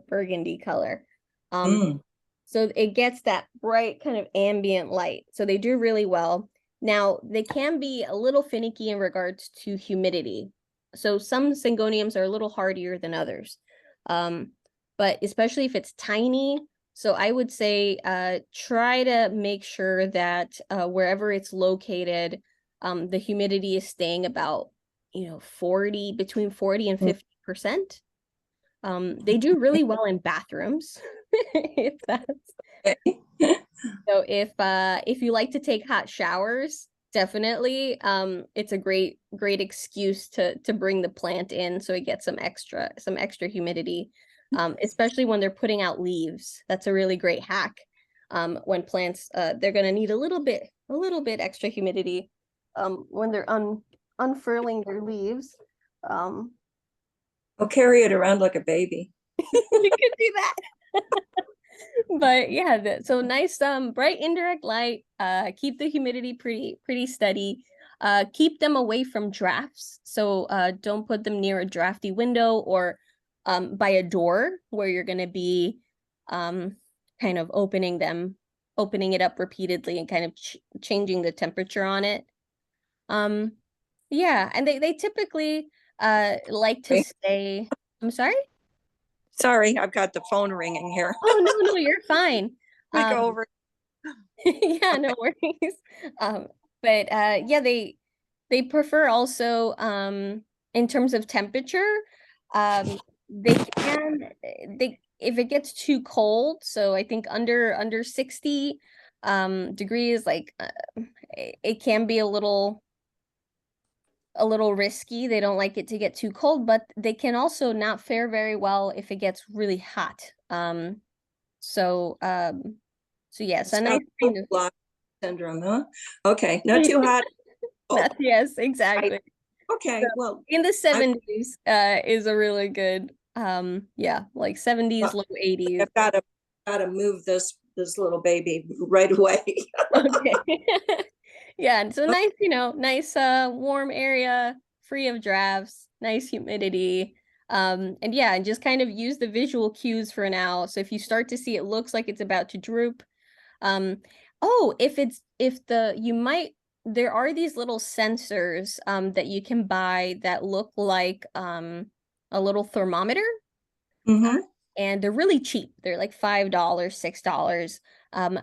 [SPEAKER 1] burgundy color.
[SPEAKER 4] Mm.
[SPEAKER 1] So it gets that bright kind of ambient light. So they do really well. Now, they can be a little finicky in regards to humidity. So some Syngoniums are a little hardier than others. But especially if it's tiny, so I would say try to make sure that wherever it's located, the humidity is staying about, 40, between 40 and 50%. They do really well in bathrooms. If that's
[SPEAKER 4] Okay.
[SPEAKER 1] so if you like to take hot showers, definitely it's a great excuse to bring the plant in so it gets some extra humidity. Especially when they're putting out leaves. That's a really great hack. When plants they're gonna need a little bit extra humidity when they're unfurling their leaves. Um
[SPEAKER 4] I'll carry it around like a baby.
[SPEAKER 1] you could do that. But yeah, so nice bright indirect light, keep the humidity pretty steady, keep them away from drafts, so don't put them near a drafty window or by a door where you're going to be kind of opening it up repeatedly and kind of changing the temperature on it. Yeah, and they typically like to stay. I'm sorry.
[SPEAKER 4] Sorry, I've got the phone ringing here.
[SPEAKER 1] Oh, no, you're fine.
[SPEAKER 4] We go over.
[SPEAKER 1] Yeah, no worries. Um, but yeah, they prefer also in terms of temperature, they can they if it gets too cold, so I think under 60 degrees, like it can be a little risky. They don't like it to get too cold, but they can also not fare very well if it gets really hot. So so yes, a nice kind of
[SPEAKER 4] Block syndrome, huh? Okay, not too hot.
[SPEAKER 1] yes, exactly.
[SPEAKER 4] Okay,
[SPEAKER 1] So
[SPEAKER 4] well,
[SPEAKER 1] in the 70s is a really good yeah, like 70s, low 80s.
[SPEAKER 4] I've got to move this little baby right away.
[SPEAKER 1] Okay. Yeah, and so nice, nice warm area, free of drafts, nice humidity. And yeah, and just kind of use the visual cues for now. So if you start to see it looks like it's about to droop, oh, there are these little sensors that you can buy that look like a little thermometer,
[SPEAKER 4] Hmm.
[SPEAKER 1] and they're really cheap. They're like $5, $6.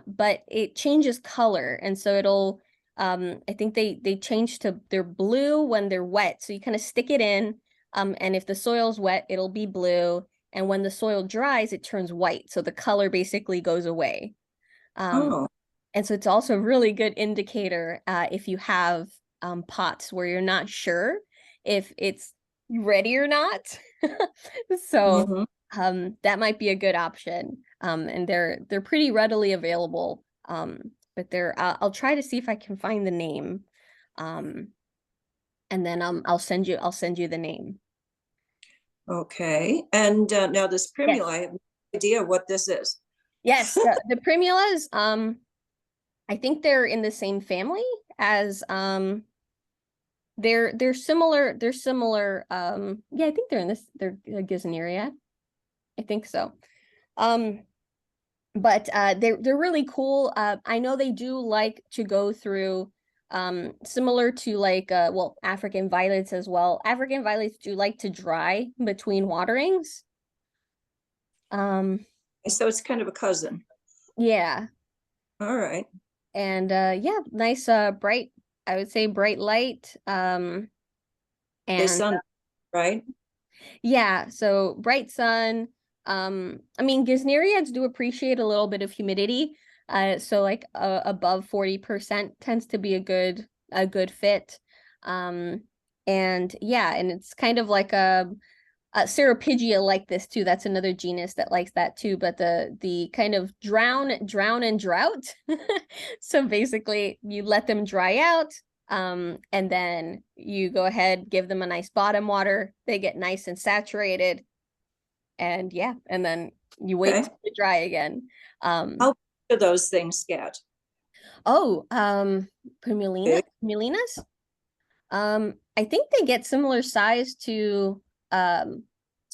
[SPEAKER 1] But it changes color, and so it'll I think they change to they're blue when they're wet. So you kind of stick it in, and if the soil's wet, it'll be blue, and when the soil dries, it turns white. So the color basically goes away. Um,
[SPEAKER 4] Oh,
[SPEAKER 1] and so it's also a really good indicator if you have pots where you're not sure if it's ready or not. So
[SPEAKER 4] hmm.
[SPEAKER 1] that might be a good option. And they're pretty readily available. But I'll try to see if I can find the name. Um, and then I'll send you the name.
[SPEAKER 4] Okay. And now this
[SPEAKER 1] Yes.
[SPEAKER 4] primula, I have no idea what this is.
[SPEAKER 1] Yes, the primulas, I think they're in the same family as they're similar yeah, I think they're in this they're Gisneria. I think so. Um but they're really cool. I know they do like to go through similar to like well, African violets as well. African violets do like to dry between waterings. Um,
[SPEAKER 4] So it's kind of a cousin.
[SPEAKER 1] yeah.
[SPEAKER 4] All right.
[SPEAKER 1] And yeah, nice bright, I would say bright light.
[SPEAKER 4] They
[SPEAKER 1] And
[SPEAKER 4] sun, right?
[SPEAKER 1] yeah, so bright sun. I mean, Gesneriads do appreciate a little bit of humidity. So like above 40% tends to be a good fit. Um, and yeah, and it's kind of like a Ceropigia like this too. That's another genus that likes that too. But the kind of drown, and drought. So basically, you let them dry out, and then you go ahead, give them a nice bottom water. They get nice and saturated, and yeah, and then you wait
[SPEAKER 4] Okay.
[SPEAKER 1] to dry again.
[SPEAKER 4] How do those things get?
[SPEAKER 1] Oh,
[SPEAKER 4] Big?
[SPEAKER 1] Primulina's. I think they get similar size to an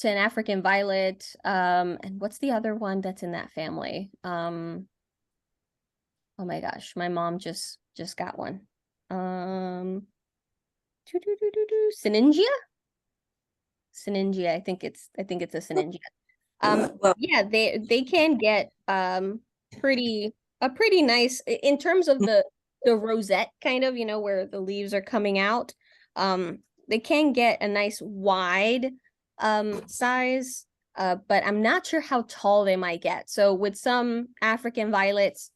[SPEAKER 1] African violet. And what's the other one that's in that family? Oh my gosh, my mom just got one. Syningia? Syningia, I think it's a Syningia.
[SPEAKER 4] Well,
[SPEAKER 1] Yeah, they can get pretty a pretty nice in terms of the rosette kind of, you know, where the leaves are coming out. They can get a nice wide size, but I'm not sure how tall they might get. So with some African violets,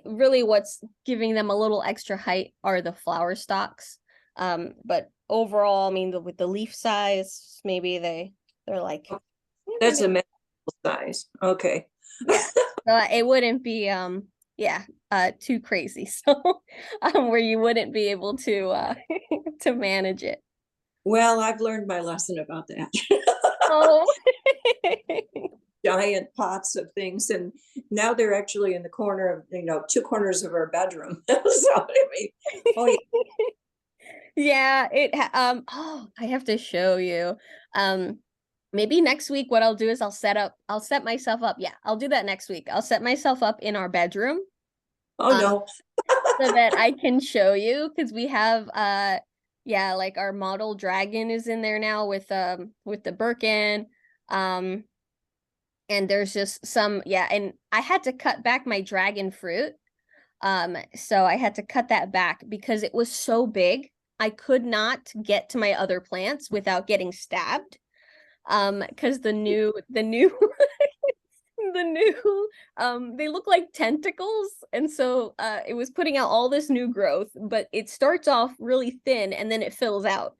[SPEAKER 1] really what's giving them a little extra height are the flower stalks. But overall, I mean, with the leaf size, maybe they're like
[SPEAKER 4] that's a manageable size. Okay.
[SPEAKER 1] yeah. So it wouldn't be yeah, too crazy. So where you wouldn't be able to to manage it.
[SPEAKER 4] Well, I've learned my lesson about that.
[SPEAKER 1] Oh.
[SPEAKER 4] Giant pots of things, and now they're actually in the corner of, you know, two corners of our bedroom. So I mean, oh yeah.
[SPEAKER 1] Yeah, oh, I have to show you. Maybe next week what I'll do is I'll set myself up. Yeah, I'll do that next week. I'll set myself up in our bedroom
[SPEAKER 4] Oh no.
[SPEAKER 1] so that I can show you because we have yeah, like our model dragon is in there now with the Birkin. Um and there's just some, yeah, and I had to cut back my dragon fruit. So I had to cut that back because it was so big. I could not get to my other plants without getting stabbed. Because the new the new they look like tentacles, and so it was putting out all this new growth, but it starts off really thin and then it fills out.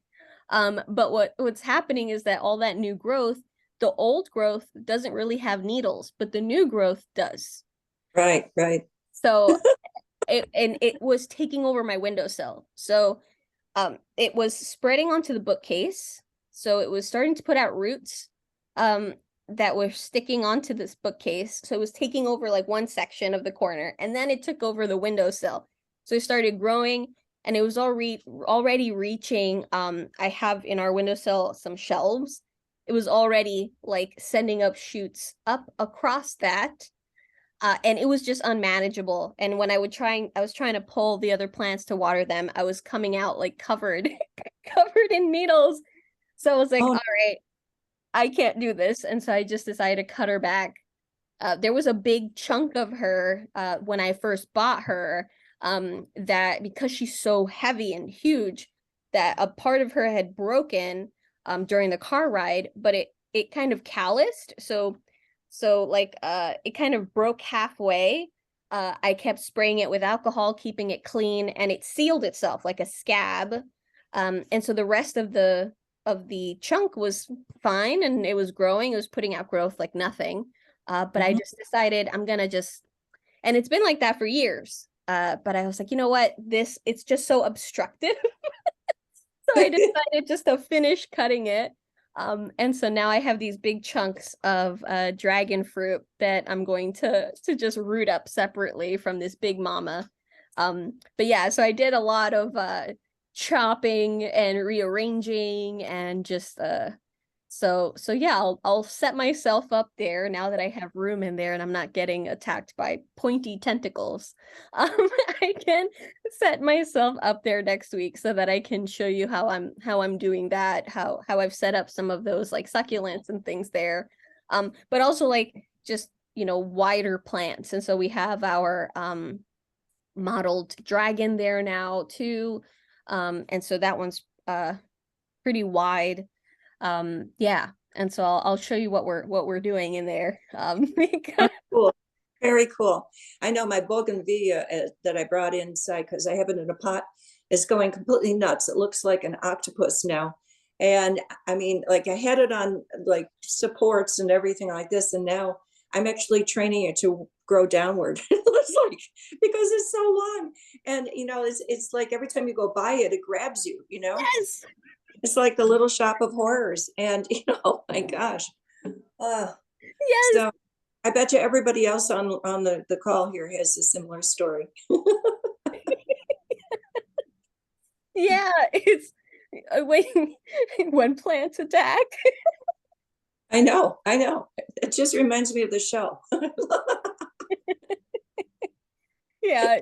[SPEAKER 1] But what's happening is that all that new growth, the old growth doesn't really have needles, but the new growth does.
[SPEAKER 4] Right, right.
[SPEAKER 1] So it was taking over my windowsill. So it was spreading onto the bookcase. So it was starting to put out roots that were sticking onto this bookcase. So it was taking over like one section of the corner, and then it took over the windowsill. So it started growing, and it was already reaching. I have in our windowsill some shelves. It was already like sending up shoots up across that. And it was just unmanageable. And when I was trying to pull the other plants to water them, I was coming out like covered, covered in needles. So I was like,
[SPEAKER 4] Oh,
[SPEAKER 1] all right, I can't do this. And so I just decided to cut her back. There was a big chunk of her when I first bought her, that because she's so heavy and huge, that a part of her had broken during the car ride, but it kind of calloused. So like it kind of broke halfway. I kept spraying it with alcohol, keeping it clean, and it sealed itself like a scab. And so the rest of the chunk was fine, and it was growing. It was putting out growth like nothing. But I just decided I'm gonna and it's been like that for years. But I was like, you know what? It's just so obstructive. So I decided just to finish cutting it. And so now I have these big chunks of dragon fruit that I'm going to just root up separately from this big mama. But yeah, so I did a lot of chopping and rearranging and just So yeah, I'll set myself up there now that I have room in there and I'm not getting attacked by pointy tentacles. I can set myself up there next week so that I can show you how I'm doing that, how I've set up some of those like succulents and things there. But also like just, wider plants. And so we have our mottled dragon there now too. And so that one's pretty wide. Yeah, and so I'll show you what we're doing in there. Because
[SPEAKER 4] Cool. Very cool. I know my bougainvillea that I brought inside because I have it in a pot is going completely nuts. It looks like an octopus now. And I mean, like I had it on like supports and everything like this, and now I'm actually training it to grow downward. It looks like because it's so long. And it's like every time you go by it, it grabs you,
[SPEAKER 1] yes,
[SPEAKER 4] It's like the little shop of horrors. And oh my gosh.
[SPEAKER 1] yes,
[SPEAKER 4] So I bet you everybody else on the call here has a similar story.
[SPEAKER 1] yeah, it's when when plants attack.
[SPEAKER 4] I know. It just reminds me of the show.
[SPEAKER 1] Yeah,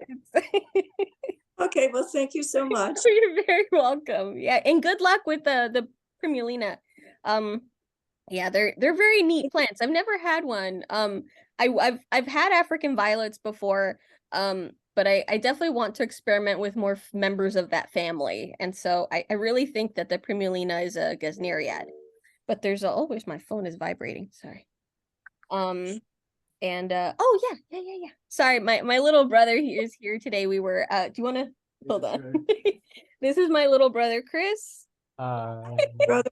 [SPEAKER 4] Okay, well, thank you so much.
[SPEAKER 1] you're very welcome. Yeah, and good luck with the primulina. Yeah, they're very neat plants. I've never had one. I've had African violets before. But I definitely want to experiment with more members of that family. And so I really think that the primulina is a Gesneriad. But there's always my phone is vibrating. Sorry. And oh yeah. Sorry, my little brother here is here today. We were do you want to hold on? This is my little brother Chris.
[SPEAKER 4] Brother,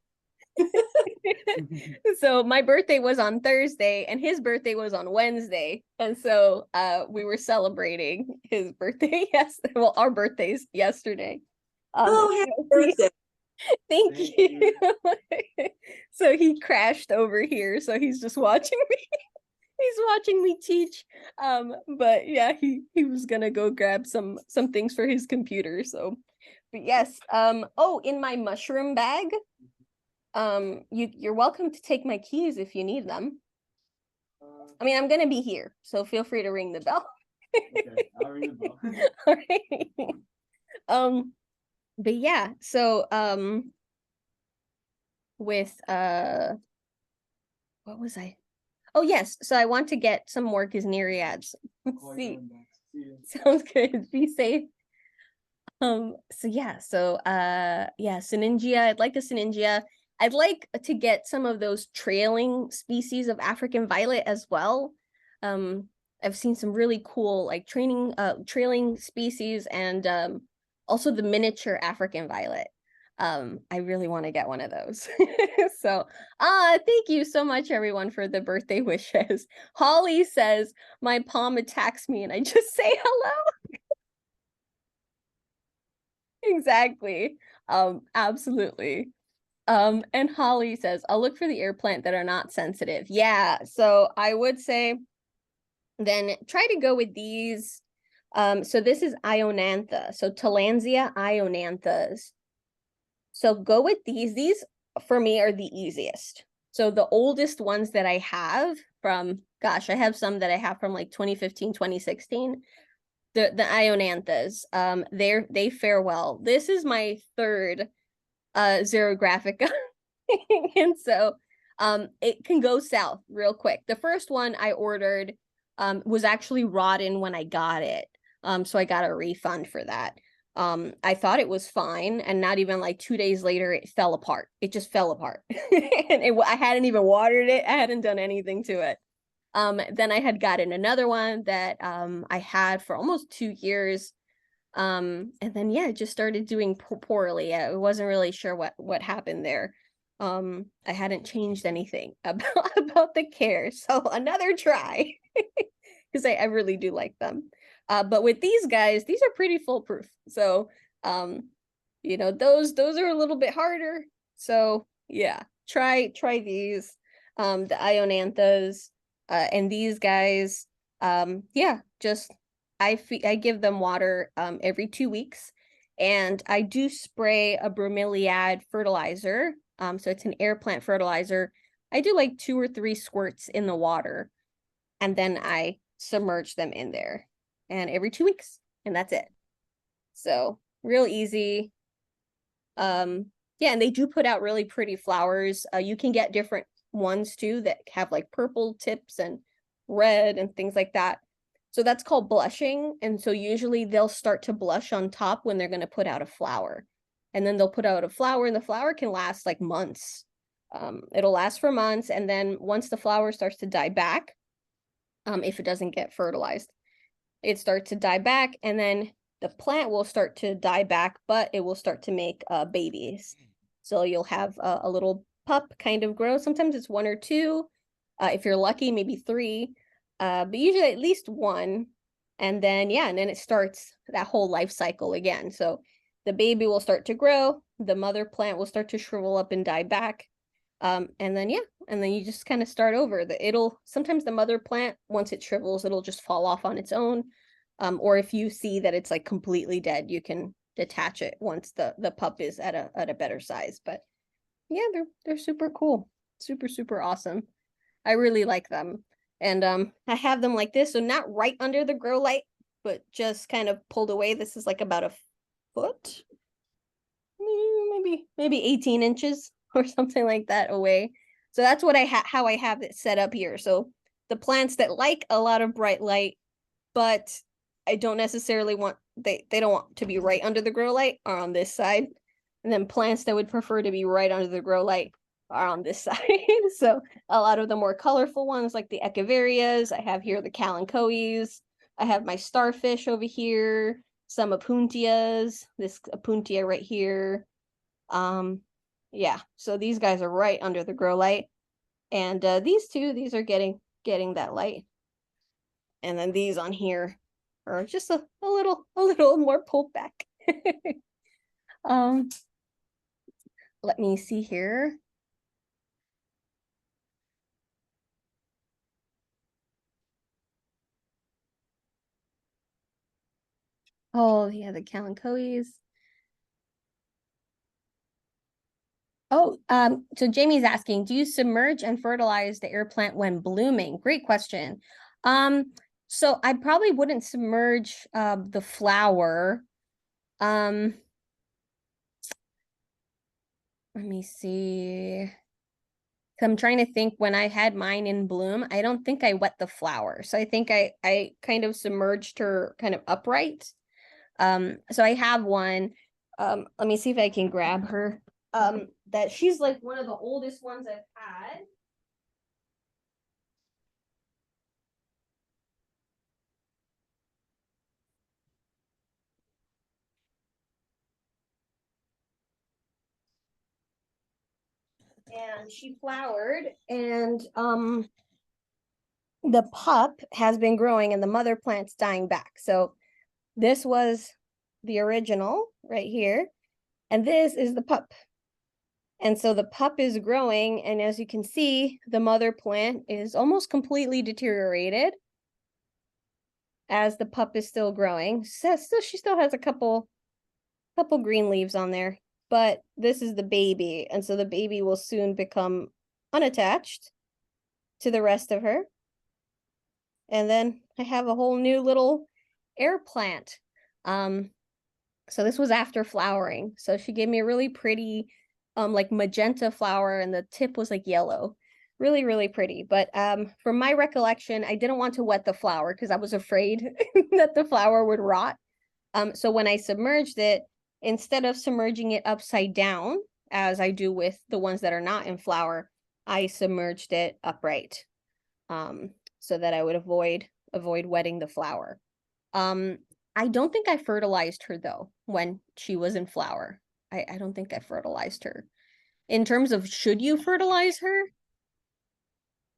[SPEAKER 1] So my birthday was on Thursday and his birthday was on Wednesday. And so we were celebrating his birthday. Yes, well, our birthdays yesterday.
[SPEAKER 4] oh, happy birthday.
[SPEAKER 1] Thank you. So he crashed over here, so he's just watching me. He's watching me teach. But yeah, he was gonna go grab some things for his computer. So but yes, oh, in my mushroom bag, you're welcome to take my keys if you need them. I mean, I'm gonna be here, so feel free to ring the bell.
[SPEAKER 5] Okay, I'll ring the bell.
[SPEAKER 1] All right. But yeah, so with what was I? Oh yes, so I want to get some more Gesneriads.
[SPEAKER 5] Call you
[SPEAKER 1] See,
[SPEAKER 5] when back. See ya.
[SPEAKER 1] sounds good. Be safe. So yeah, Syningia. I'd like a Syningia. I'd like to get some of those trailing species of African violet as well. I've seen some really cool like trailing species and also the miniature African violet. I really want to get one of those. So thank you so much everyone for the birthday wishes. Holly says my palm attacks me and I just say hello. Exactly. Absolutely. And Holly says, I'll look for the air plant that are not sensitive. Yeah, so I would say then try to go with these. So this is Ionantha. So Tillandsia Ionanthas. So go with these. These for me are the easiest. So the oldest ones that I have from, gosh, I have some that I have from like 2015, 2016. The Ionanthas, they fare well. This is my third xerographica. And so it can go south real quick. The first one I ordered was actually rotten when I got it. So I got a refund for that. I thought it was fine, and not even like 2 days later it fell apart. It just fell apart. And I hadn't even watered it. I hadn't done anything to it. Then I had gotten another one that I had for almost 2 years. And then yeah, it just started doing poorly. I wasn't really sure what happened there. I hadn't changed anything about the care. So another try. Because I really do like them. But with these guys, these are pretty foolproof. So those are a little bit harder. So yeah, try these. The Ionanthas. And these guys, yeah, just I give them water every 2 weeks, and I do spray a bromeliad fertilizer So it's an air plant fertilizer. I do like 2 or 3 squirts in the water, and then I submerge them in there, and every 2 weeks, and that's it. So real easy. Yeah, and they do put out really pretty flowers. You can get different ones too that have like purple tips and red and things like that. So that's called blushing. And so usually they'll start to blush on top when they're going to put out a flower. And then they'll put out a flower, and the flower can last like months. It'll last for months. And then once the flower starts to die back, if it doesn't get fertilized, it starts to die back, and then the plant will start to die back, but it will start to make babies. So you'll have a little pup kind of grow. Sometimes it's 1 or 2. If you're lucky, maybe 3. But usually at least 1. And then, yeah, and then it starts that whole life cycle again. So the baby will start to grow. The mother plant will start to shrivel up and die back. And then, yeah, and then you just kind of start over. Sometimes the mother plant, once it shrivels, it'll just fall off on its own. Or if you see that it's like completely dead, you can detach it once the pup is at a better size. But yeah, they're super cool. Super, super awesome. I really like them. And I have them like this, so not right under the grow light, but just kind of pulled away. This is like about a foot, maybe 18 inches or something like that away. So that's what how I have it set up here. So the plants that like a lot of bright light, but I don't necessarily want, they don't want to be right under the grow light, are on this side. And then plants that would prefer to be right under the grow light are on this side. So a lot of the more colorful ones, like the echeverias, I have here the kalanchoes, I have my starfish over here, some apuntias, this apuntia right here. Yeah, so these guys are right under the grow light. And these are getting that light. And then these on here are just a little more pulled back. Let me see here. Oh, yeah, the kalanchoes. Oh, so Jamie's asking, do you submerge and fertilize the air plant when blooming? Great question. So I probably wouldn't submerge the flower. Let me see. I'm trying to think, when I had mine in bloom, I don't think I wet the flower. So I think I kind of submerged her kind of upright. So I have one. Let me see if I can grab her. That she's like one of the oldest ones I've had. And she flowered, and the pup has been growing and the mother plant's dying back. So this was the original right here, and this is the pup. And so the pup is growing, and as you can see, the mother plant is almost completely deteriorated as the pup is still growing. So she still has a couple green leaves on there, but this is the baby, and so the baby will soon become unattached to the rest of her. And then I have a whole new little air plant. So this was after flowering. So she gave me a really pretty like magenta flower, and the tip was like yellow. Really, really pretty. But from my recollection, I didn't want to wet the flower because I was afraid that the flower would rot. So when I submerged it, instead of submerging it upside down, as I do with the ones that are not in flower, I submerged it upright, so that I would avoid wetting the flower. I don't think I fertilized her though when she was in flower. I don't think I fertilized her. In terms of should you fertilize her?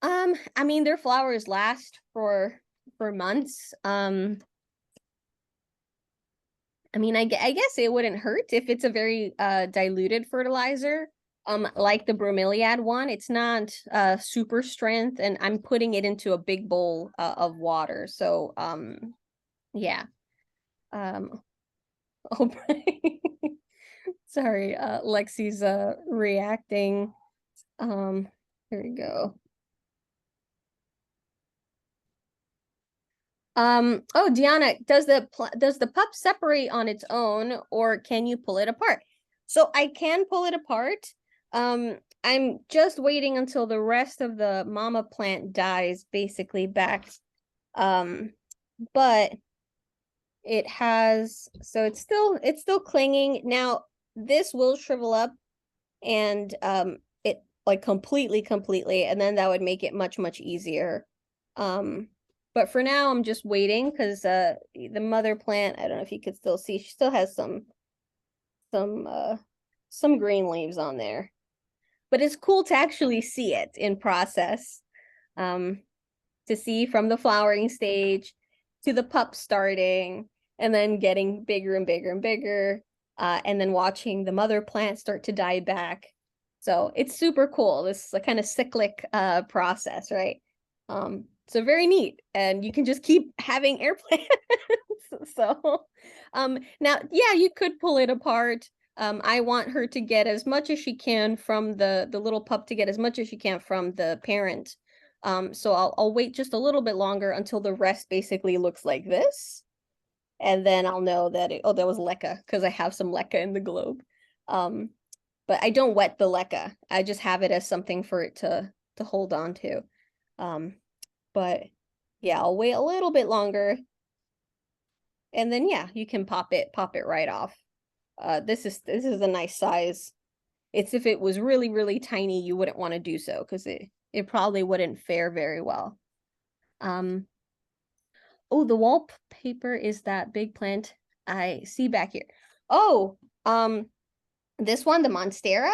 [SPEAKER 1] I mean, their flowers last for months. I mean, I guess it wouldn't hurt if it's a very diluted fertilizer. Like the bromeliad one, it's not super strength, and I'm putting it into a big bowl of water. So yeah. Oh, Sorry, Lexi's reacting. Here we go. Oh, Deanna, does the pup separate on its own, or can you pull it apart? So I can pull it apart. I'm just waiting until the rest of the mama plant dies basically back. But it has, so it's still clinging. Now this will shrivel up and it like completely, and then that would make it much easier. But for now I'm just waiting because the mother plant, I don't know if you could still see, she still has some green leaves on there. But it's cool to actually see it in process. To see from the flowering stage to the pup starting and then getting bigger and bigger, and then watching the mother plant start to die back. So it's super cool. This is a kind of cyclic process, right? So very neat. And you can just keep having air plants. So now, yeah, you could pull it apart. I want her to get as much as she can from the little pup, to get as much as she can from the parent. So I'll wait just a little bit longer until the rest basically looks like this. And then I'll know that that was leca, because I have some leca in the globe. But I don't wet the leca. I just have it as something for it to hold on to. But yeah, I'll wait a little bit longer. And then yeah, you can pop it right off. This is a nice size. It's if it was really tiny, you wouldn't want to do so because it probably wouldn't fare very well. Oh, the wallpaper is that big plant I see back here. Oh, this one, the Monstera.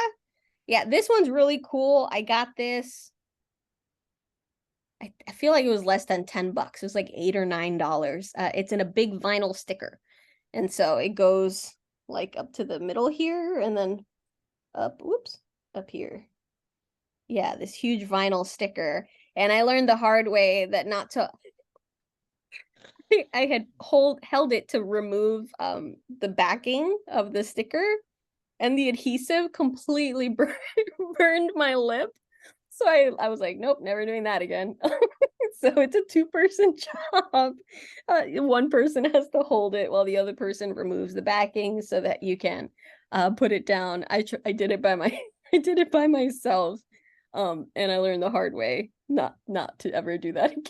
[SPEAKER 1] Yeah, this one's really cool. I got this. I feel like it was less than $10. It was like $8 or $9. It's in a big vinyl sticker. And so it goes like up to the middle here and then up, whoops, up here. Yeah, this huge vinyl sticker. And I learned the hard way that not to I had held it to remove the backing of the sticker, and the adhesive completely burned my lip. So I was like, nope, never doing that again. So it's a two-person job. One person has to hold it while the other person removes the backing so that you can put it down. I did it by I did it by myself. And I learned the hard way not to ever do that again.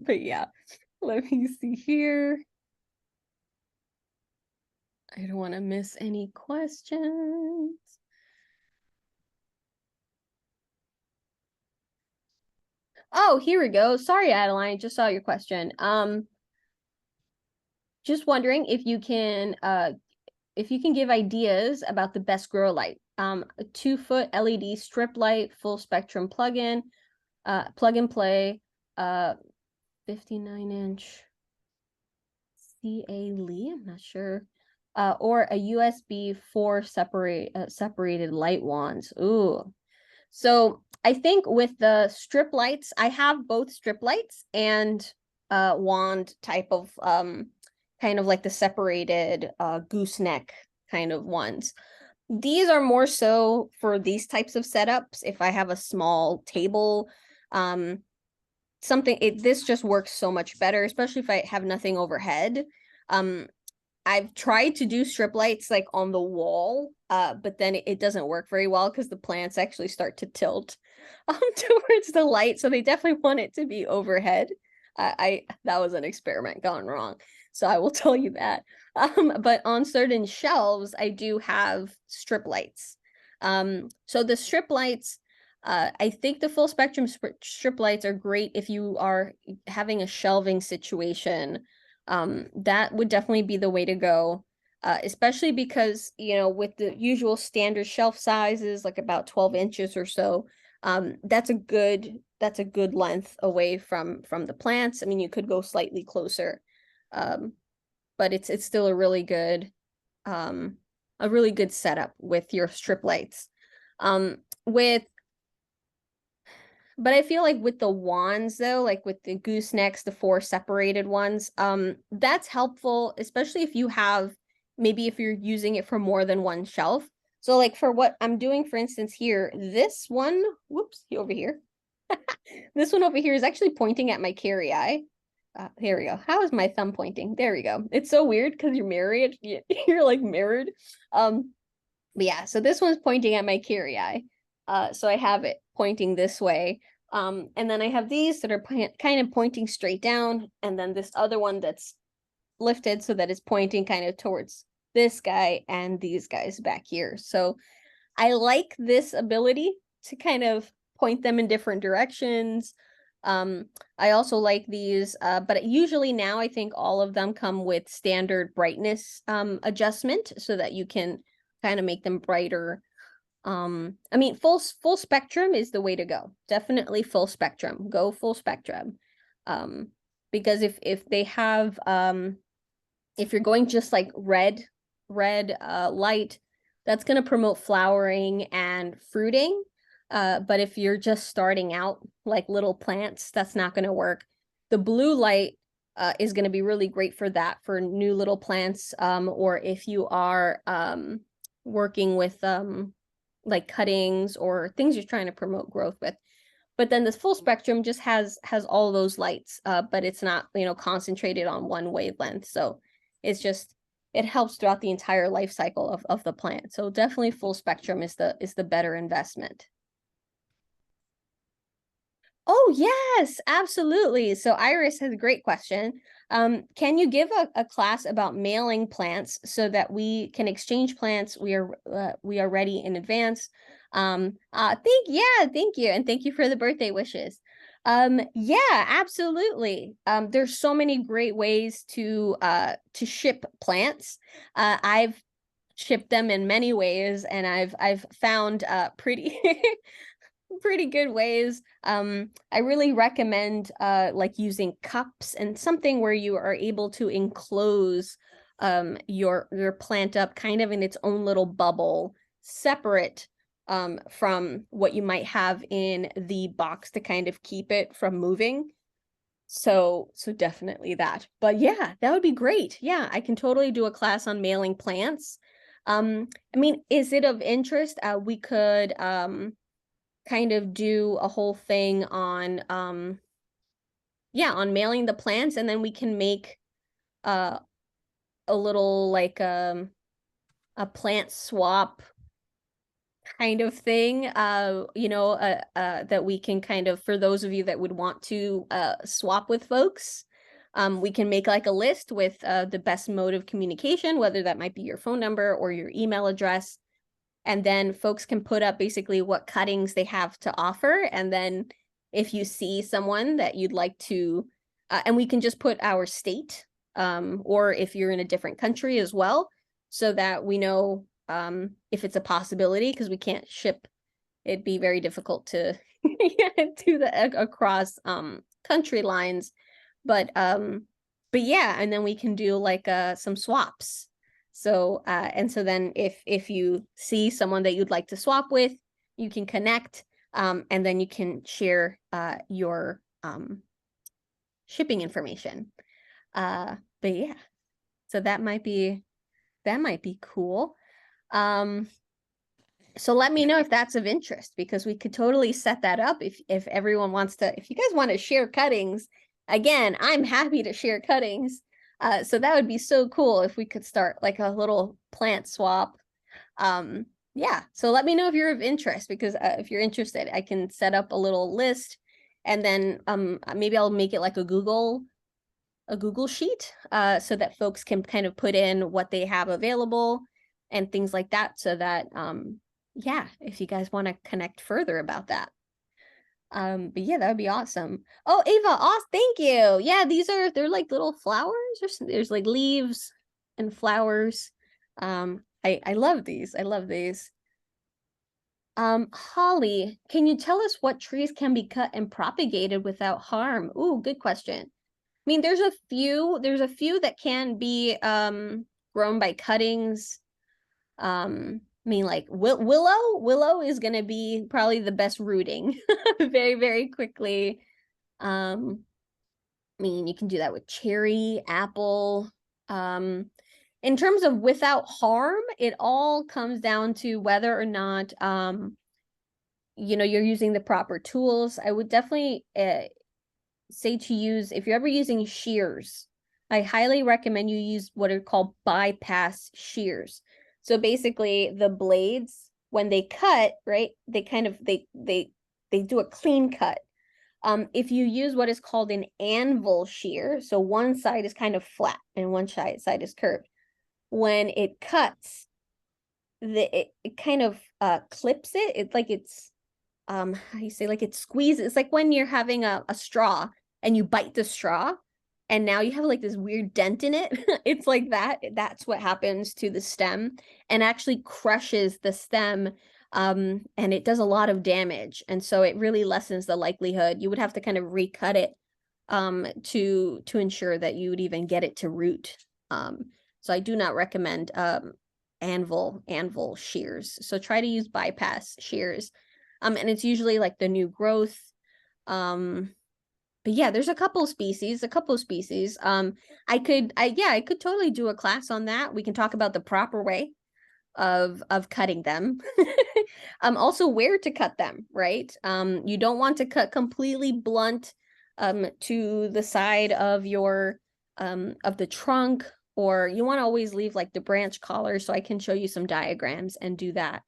[SPEAKER 1] But yeah, let me see here. I don't want to miss any questions. Oh, here we go. Sorry, Adeline, just saw your question. Just wondering if you can give ideas about the best grow light. A 2-foot LED strip light, full spectrum plug-in, plug and play, 59-inch CA Lee, I'm not sure. Or a USB 4 separated light wands. Ooh. So I think with the strip lights, I have both strip lights and wand type of kind of like the separated gooseneck kind of ones. These are more so for these types of setups. If I have a small table, this just works so much better, especially if I have nothing overhead. I've tried to do strip lights like on the wall, but then it doesn't work very well because the plants actually start to tilt towards the light. So they definitely want it to be overhead. That was an experiment gone wrong. So I will tell you that. But on certain shelves, I do have strip lights. So the strip lights, I think the full spectrum strip lights are great if you are having a shelving situation. That would definitely be the way to go, especially because, with the usual standard shelf sizes, like about 12 inches or so, that's a good length away from the plants. I mean, you could go slightly closer, but it's still a really good setup with your strip lights. But I feel like with the wands though, like with the goosenecks, the 4 separated ones, that's helpful, especially if you have maybe if you're using it for more than one shelf. So like for what I'm doing, for instance, here, this one, whoops, over here. This one over here is actually pointing at my carry eye. Here we go. How is my thumb pointing? There we go. It's so weird because you're married. You're like mirrored. But yeah, so this one's pointing at my carry eye. So I have it pointing this way. And then I have these that are kind of pointing straight down, and then this other one that's lifted so that it's pointing kind of towards this guy and these guys back here. So I like this ability to kind of point them in different directions. I also like these, but usually now I think all of them come with standard brightness adjustment so that you can kind of make them brighter. I mean, full spectrum is the way to go. Definitely full spectrum. Go full spectrum. Because if they have if you're going just like red light, that's going to promote flowering and fruiting. But if you're just starting out like little plants, that's not going to work. The blue light is going to be really great for that, for new little plants, or if you are working with like cuttings or things you're trying to promote growth with. But then this full spectrum just has all those lights, but it's not, you know, concentrated on one wavelength. So it's just, it helps throughout the entire life cycle of the plant. So definitely full spectrum is the better investment. Oh, yes, absolutely. So Iris has a great question. Can you give a class about mailing plants so that we can exchange plants? We are ready in advance. Thank you. And thank you for the birthday wishes. Yeah, absolutely. There's so many great ways to ship plants. I've shipped them in many ways, and I've found pretty pretty good ways. I really recommend like using cups and something where you are able to enclose your plant up kind of in its own little bubble, separate from what you might have in the box to kind of keep it from moving. So definitely that. But yeah, that would be great. Yeah, I can totally do a class on mailing plants. I mean, is it of interest? We could kind of do a whole thing on yeah, on mailing the plants, and then we can make a little like a plant swap kind of thing, you know, that we can kind of, for those of you that would want to swap with folks, we can make like a list with the best mode of communication, whether that might be your phone number or your email address. And then folks can put up basically what cuttings they have to offer. And then if you see someone that you'd like to, and we can just put our state, or if you're in a different country as well, so that we know if it's a possibility, because we can't ship. It'd be very difficult to do the across country lines. But yeah, and then we can do like some swaps. So and so then if you see someone that you'd like to swap with, you can connect, and then you can share your shipping information. But yeah, so that might be cool. So let me know if that's of interest, because we could totally set that up if everyone wants to. If you guys want to share cuttings, again, I'm happy to share cuttings. So that would be so cool if we could start like a little plant swap. Yeah, so let me know if you're of interest, because if you're interested, I can set up a little list, and then maybe I'll make it like a Google sheet, so that folks can kind of put in what they have available and things like that, so that yeah, if you guys want to connect further about that. But yeah, that would be awesome. Oh, Ava, thank you. Yeah, they're like little flowers, or there's like leaves and flowers. I love these. I love these. Holly, can you tell us what trees can be cut and propagated without harm? Ooh, good question. I mean, there's a few that can be grown by cuttings. I mean, like willow is gonna be probably the best rooting very, very quickly. I mean, you can do that with cherry, apple. in terms of without harm, it all comes down to whether or not you're using the proper tools. I would definitely say to use, if you're ever using shears, I highly recommend you use what are called bypass shears. So basically the blades, when they cut, right, they kind of they do a clean cut. If you use what is called an anvil shear, so one side is kind of flat and one side is curved. When it cuts, it kind of clips it. It's like it's how you say, like it squeezes. It's like when you're having a straw and you bite the straw and now you have like this weird dent in it. It's like that. That's what happens to the stem and actually crushes the stem. And it does a lot of damage. And so it really lessens the likelihood. You would have to kind of recut it to ensure that you would even get it to root. So I do not recommend anvil shears. So try to use bypass shears. And it's usually like the new growth. But yeah, there's a couple species. I could totally do a class on that. We can talk about the proper way of cutting them. Also where to cut them, right? You don't want to cut completely blunt to the side of your of the trunk, or you want to always leave like the branch collar, so I can show you some diagrams and do that.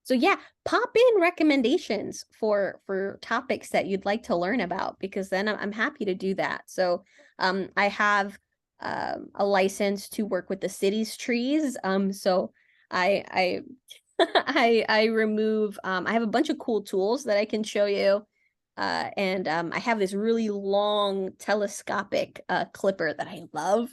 [SPEAKER 1] So yeah, pop in recommendations for topics that you'd like to learn about, because then I'm happy to do that. So I have a license to work with the city's trees. So I I remove I have a bunch of cool tools that I can show you. And I have this really long telescopic clipper that I love.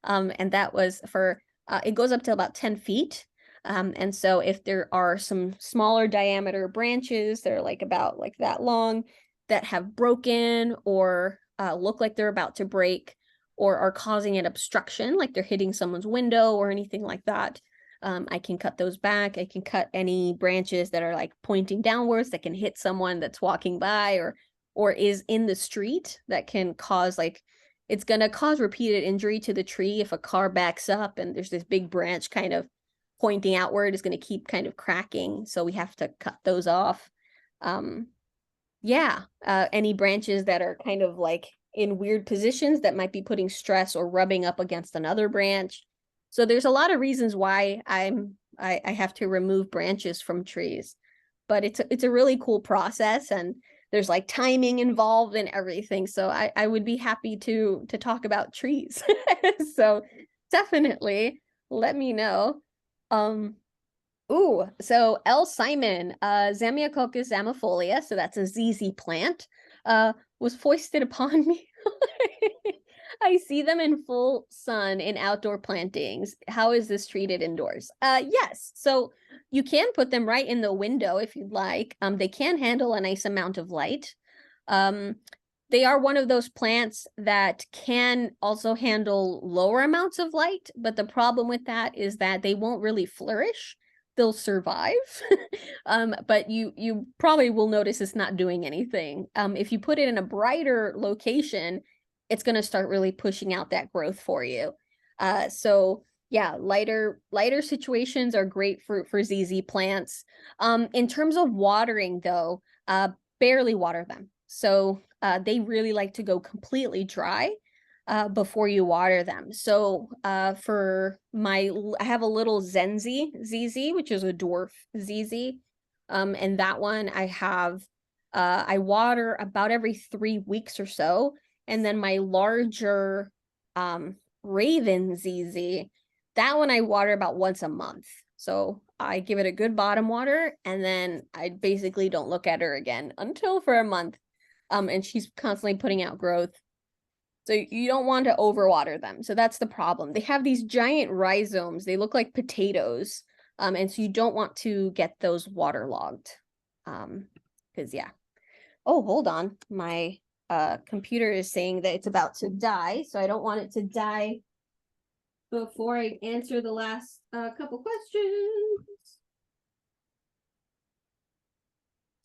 [SPEAKER 1] And that was for it goes up to about 10 feet. And so if there are some smaller diameter branches that are like about like that long that have broken or look like they're about to break or are causing an obstruction, like they're hitting someone's window or anything like that, I can cut those back. I can cut any branches that are like pointing downwards that can hit someone that's walking by or is in the street that can cause like, it's going to cause repeated injury to the tree if a car backs up and there's this big branch kind of pointing outward, is going to keep kind of cracking. So we have to cut those off. Any branches that are kind of like in weird positions that might be putting stress or rubbing up against another branch. So there's a lot of reasons why I have to remove branches from trees, but it's a really cool process, and there's like timing involved and everything. So I would be happy to talk about trees. So definitely let me know. So L. Simon, Zamiococcus zamifolia, so that's a ZZ plant, was foisted upon me. I see them in full sun in outdoor plantings. How is this treated indoors? Yes. So you can put them right in the window if you'd like. They can handle a nice amount of light. They are one of those plants that can also handle lower amounts of light, but the problem with that is that they won't really flourish. They'll survive, but you probably will notice it's not doing anything. If you put it in a brighter location, it's going to start really pushing out that growth for you. So yeah, lighter situations are great for ZZ plants. In terms of watering though, barely water them. So they really like to go completely dry before you water them. So I have a little Zenzi ZZ, which is a dwarf ZZ. And that one I water about every 3 weeks or so. And then my larger Raven ZZ, that one I water about once a month. So I give it a good bottom water, and then I basically don't look at her again until for a month. And she's constantly putting out growth. So you don't want to overwater them. So that's the problem. They have these giant rhizomes. They look like potatoes. And so you don't want to get those waterlogged. Because yeah. Oh, hold on. My computer is saying that it's about to die. So I don't want it to die before I answer the last couple questions.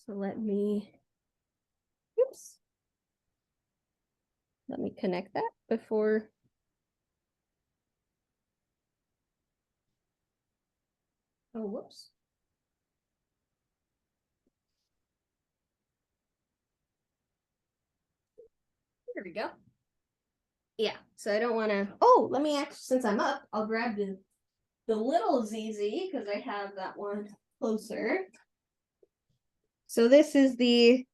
[SPEAKER 1] So let me connect that before. Oh, whoops. There we go. Yeah, so I don't want to. Oh, let me actually, since I'm up, I'll grab the little ZZ because I have that one closer. So this is the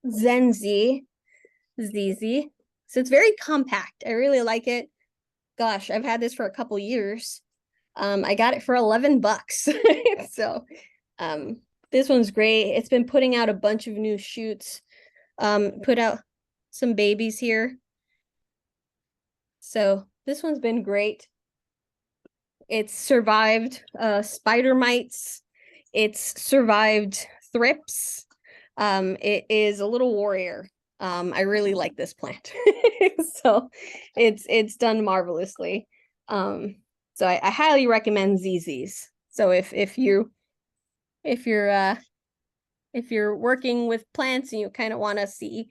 [SPEAKER 1] Zenzi ZZ. So it's very compact. I really like it. Gosh, I've had this for a couple years. I got it for 11 bucks. So this one's great. It's been putting out a bunch of new shoots. Put out some babies here. So this one's been great. It's survived spider mites. It's survived thrips. It is a little warrior. I really like this plant. So it's done marvelously. So I highly recommend ZZs. So if you're working with plants and you kind of want to see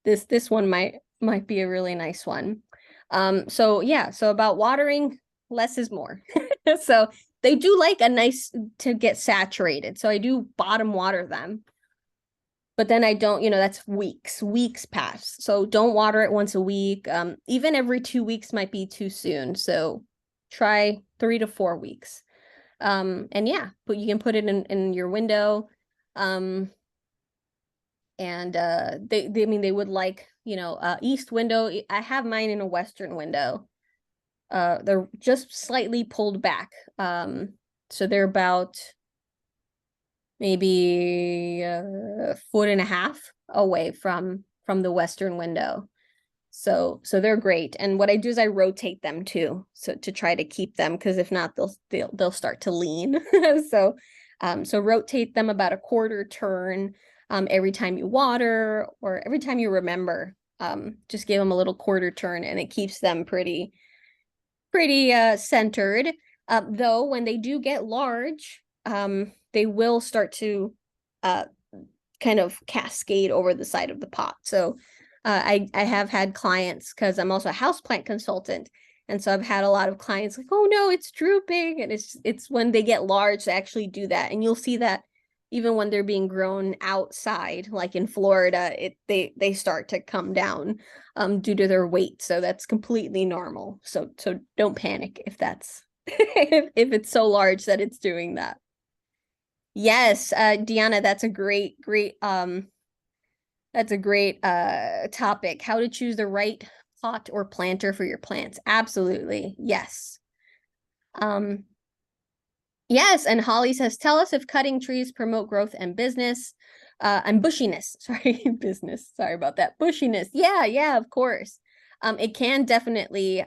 [SPEAKER 1] this one might be a really nice one. So yeah, so about watering, less is more. So they do like a nice to get saturated. So I do bottom water them. But then I don't, that's weeks pass. So don't water it once a week. Even every 2 weeks might be too soon. So try 3 to 4 weeks. And yeah, but you can put it in your window. And they would like, east window. I have mine in a western window. They're just slightly pulled back. So they're about maybe a foot and a half away from the western window. So they're great. And what I do is I rotate them too, so to try to keep them, because if not, they'll start to lean. So rotate them about a quarter turn every time you water or every time you remember. Just give them a little quarter turn, and it keeps them pretty centered. Though when they do get large, they will start to kind of cascade over the side of the pot. So I have had clients, because I'm also a houseplant consultant, and so I've had a lot of clients like, oh no, it's drooping, and it's when they get large they actually do that. And you'll see that even when they're being grown outside, like in Florida, they start to come down due to their weight. So that's completely normal. So don't panic if that's if it's so large that it's doing that. Yes, Deanna, that's a great topic. How to choose the right pot or planter for your plants. Absolutely. Yes. Yes, and Holly says, tell us if cutting trees promote growth and business, and bushiness. Sorry, business. Sorry about that. Bushiness. Yeah, of course. It can definitely,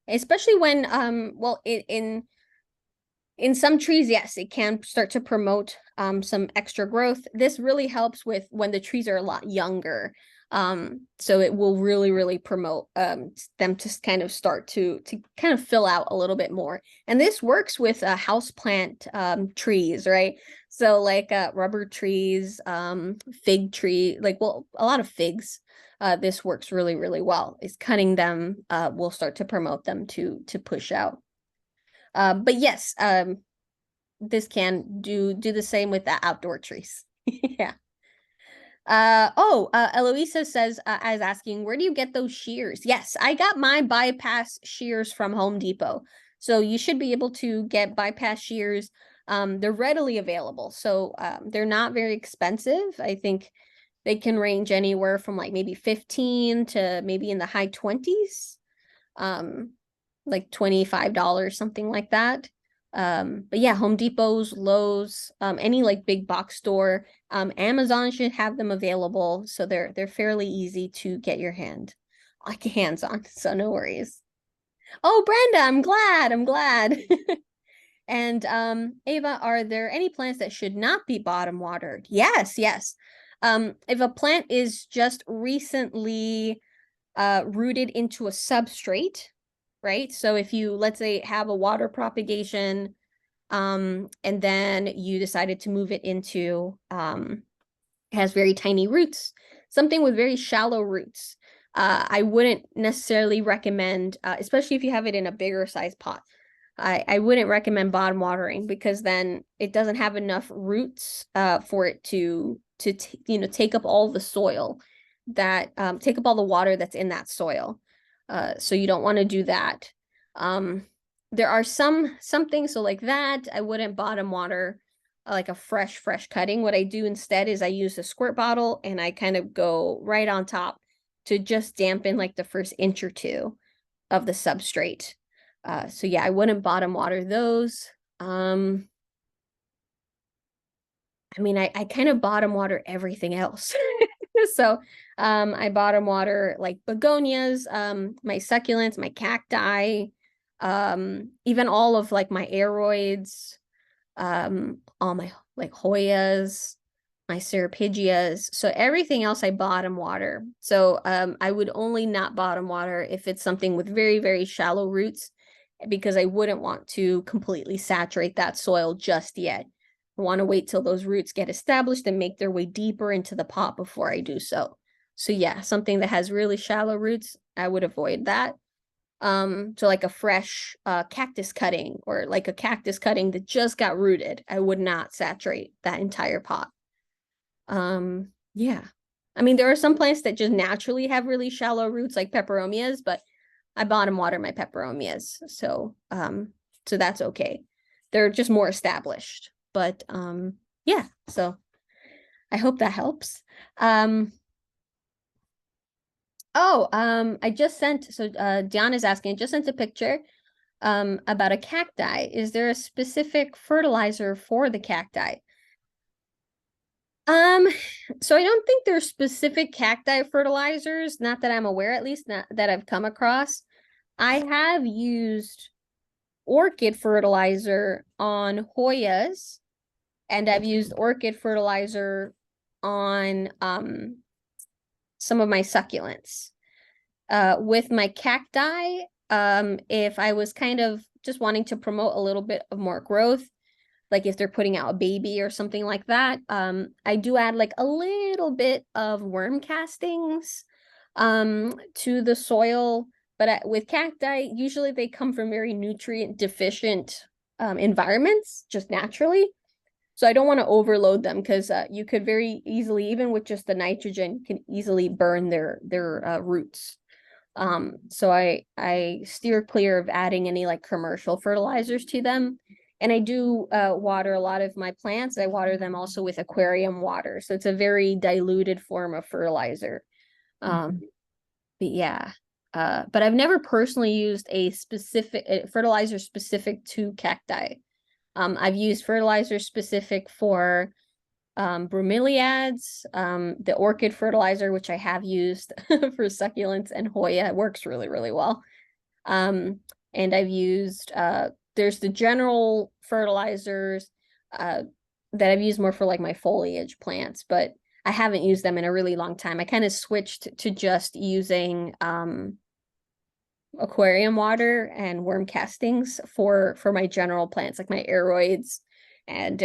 [SPEAKER 1] especially when, well, in some trees, yes, it can start to promote some extra growth. This really helps with when the trees are a lot younger. So it will really promote them to kind of start to kind of fill out a little bit more. And this works with houseplant trees, right? So like rubber trees, fig tree, like, well, a lot of figs. This works really well. Is cutting them will start to promote them to push out. But yes, this can do the same with the outdoor trees. Yeah. Eloisa says, I was asking, where do you get those shears? Yes, I got my bypass shears from Home Depot. So you should be able to get bypass shears. They're readily available. So they're not very expensive. I think they can range anywhere from like maybe 15 to maybe in the high 20s. Like $25, something like that. But yeah, Home Depot's, Lowe's, any like big box store, Amazon should have them available. So they're fairly easy to get your hands on. So no worries. Oh, Brenda, I'm glad. And Ava, are there any plants that should not be bottom watered? Yes. If a plant is just recently rooted into a substrate, right? So if you, let's say, have a water propagation, and then you decided to move it into, has very tiny roots, something with very shallow roots, I wouldn't necessarily recommend, especially if you have it in a bigger size pot, I wouldn't recommend bottom watering because then it doesn't have enough roots for it to take up all the soil that take up all the water that's in that soil. So you don't want to do that. There are some things, so like that, I wouldn't bottom water like a fresh cutting. What I do instead is I use a squirt bottle and I kind of go right on top to just dampen like the first inch or two of the substrate. So yeah, I wouldn't bottom water those. I mean, I kind of bottom water everything else. So I bottom water like begonias, my succulents, my cacti, even all of like my aeroids, all my like Hoyas, my Ceropigias. So everything else I bottom water. So I would only not bottom water if it's something with very, very shallow roots, because I wouldn't want to completely saturate that soil just yet. I want to wait till those roots get established and make their way deeper into the pot before I do so. So yeah, something that has really shallow roots, I would avoid that. So like a fresh cactus cutting or like a cactus cutting that just got rooted, I would not saturate that entire pot. Yeah. I mean, there are some plants that just naturally have really shallow roots like peperomias, but I bottom water my peperomias. So that's okay. They're just more established. But yeah, so I hope that helps. I just sent, so Dion is asking, I just sent a picture about a cacti. Is there a specific fertilizer for the cacti? So I don't think there's specific cacti fertilizers, not that I'm aware, at least not that I've come across. I have used orchid fertilizer on Hoyas, and I've used orchid fertilizer on some of my succulents. With my cacti, if I was kind of just wanting to promote a little bit of more growth, like if they're putting out a baby or something like that, I do add like a little bit of worm castings to the soil. But with cacti, usually they come from very nutrient deficient environments just naturally. So I don't want to overload them because you could very easily, even with just the nitrogen, you can easily burn their roots. So I steer clear of adding any like commercial fertilizers to them. And I do water a lot of my plants. I water them also with aquarium water. So it's a very diluted form of fertilizer. But yeah. But I've never personally used a specific fertilizer specific to cacti. I've used fertilizer specific for bromeliads, the orchid fertilizer, which I have used for succulents and Hoya. It works really, really well. And I've used, there's the general fertilizers that I've used more for like my foliage plants, but I haven't used them in a really long time. I kind of switched to just using aquarium water and worm castings for my general plants, like my aeroids. And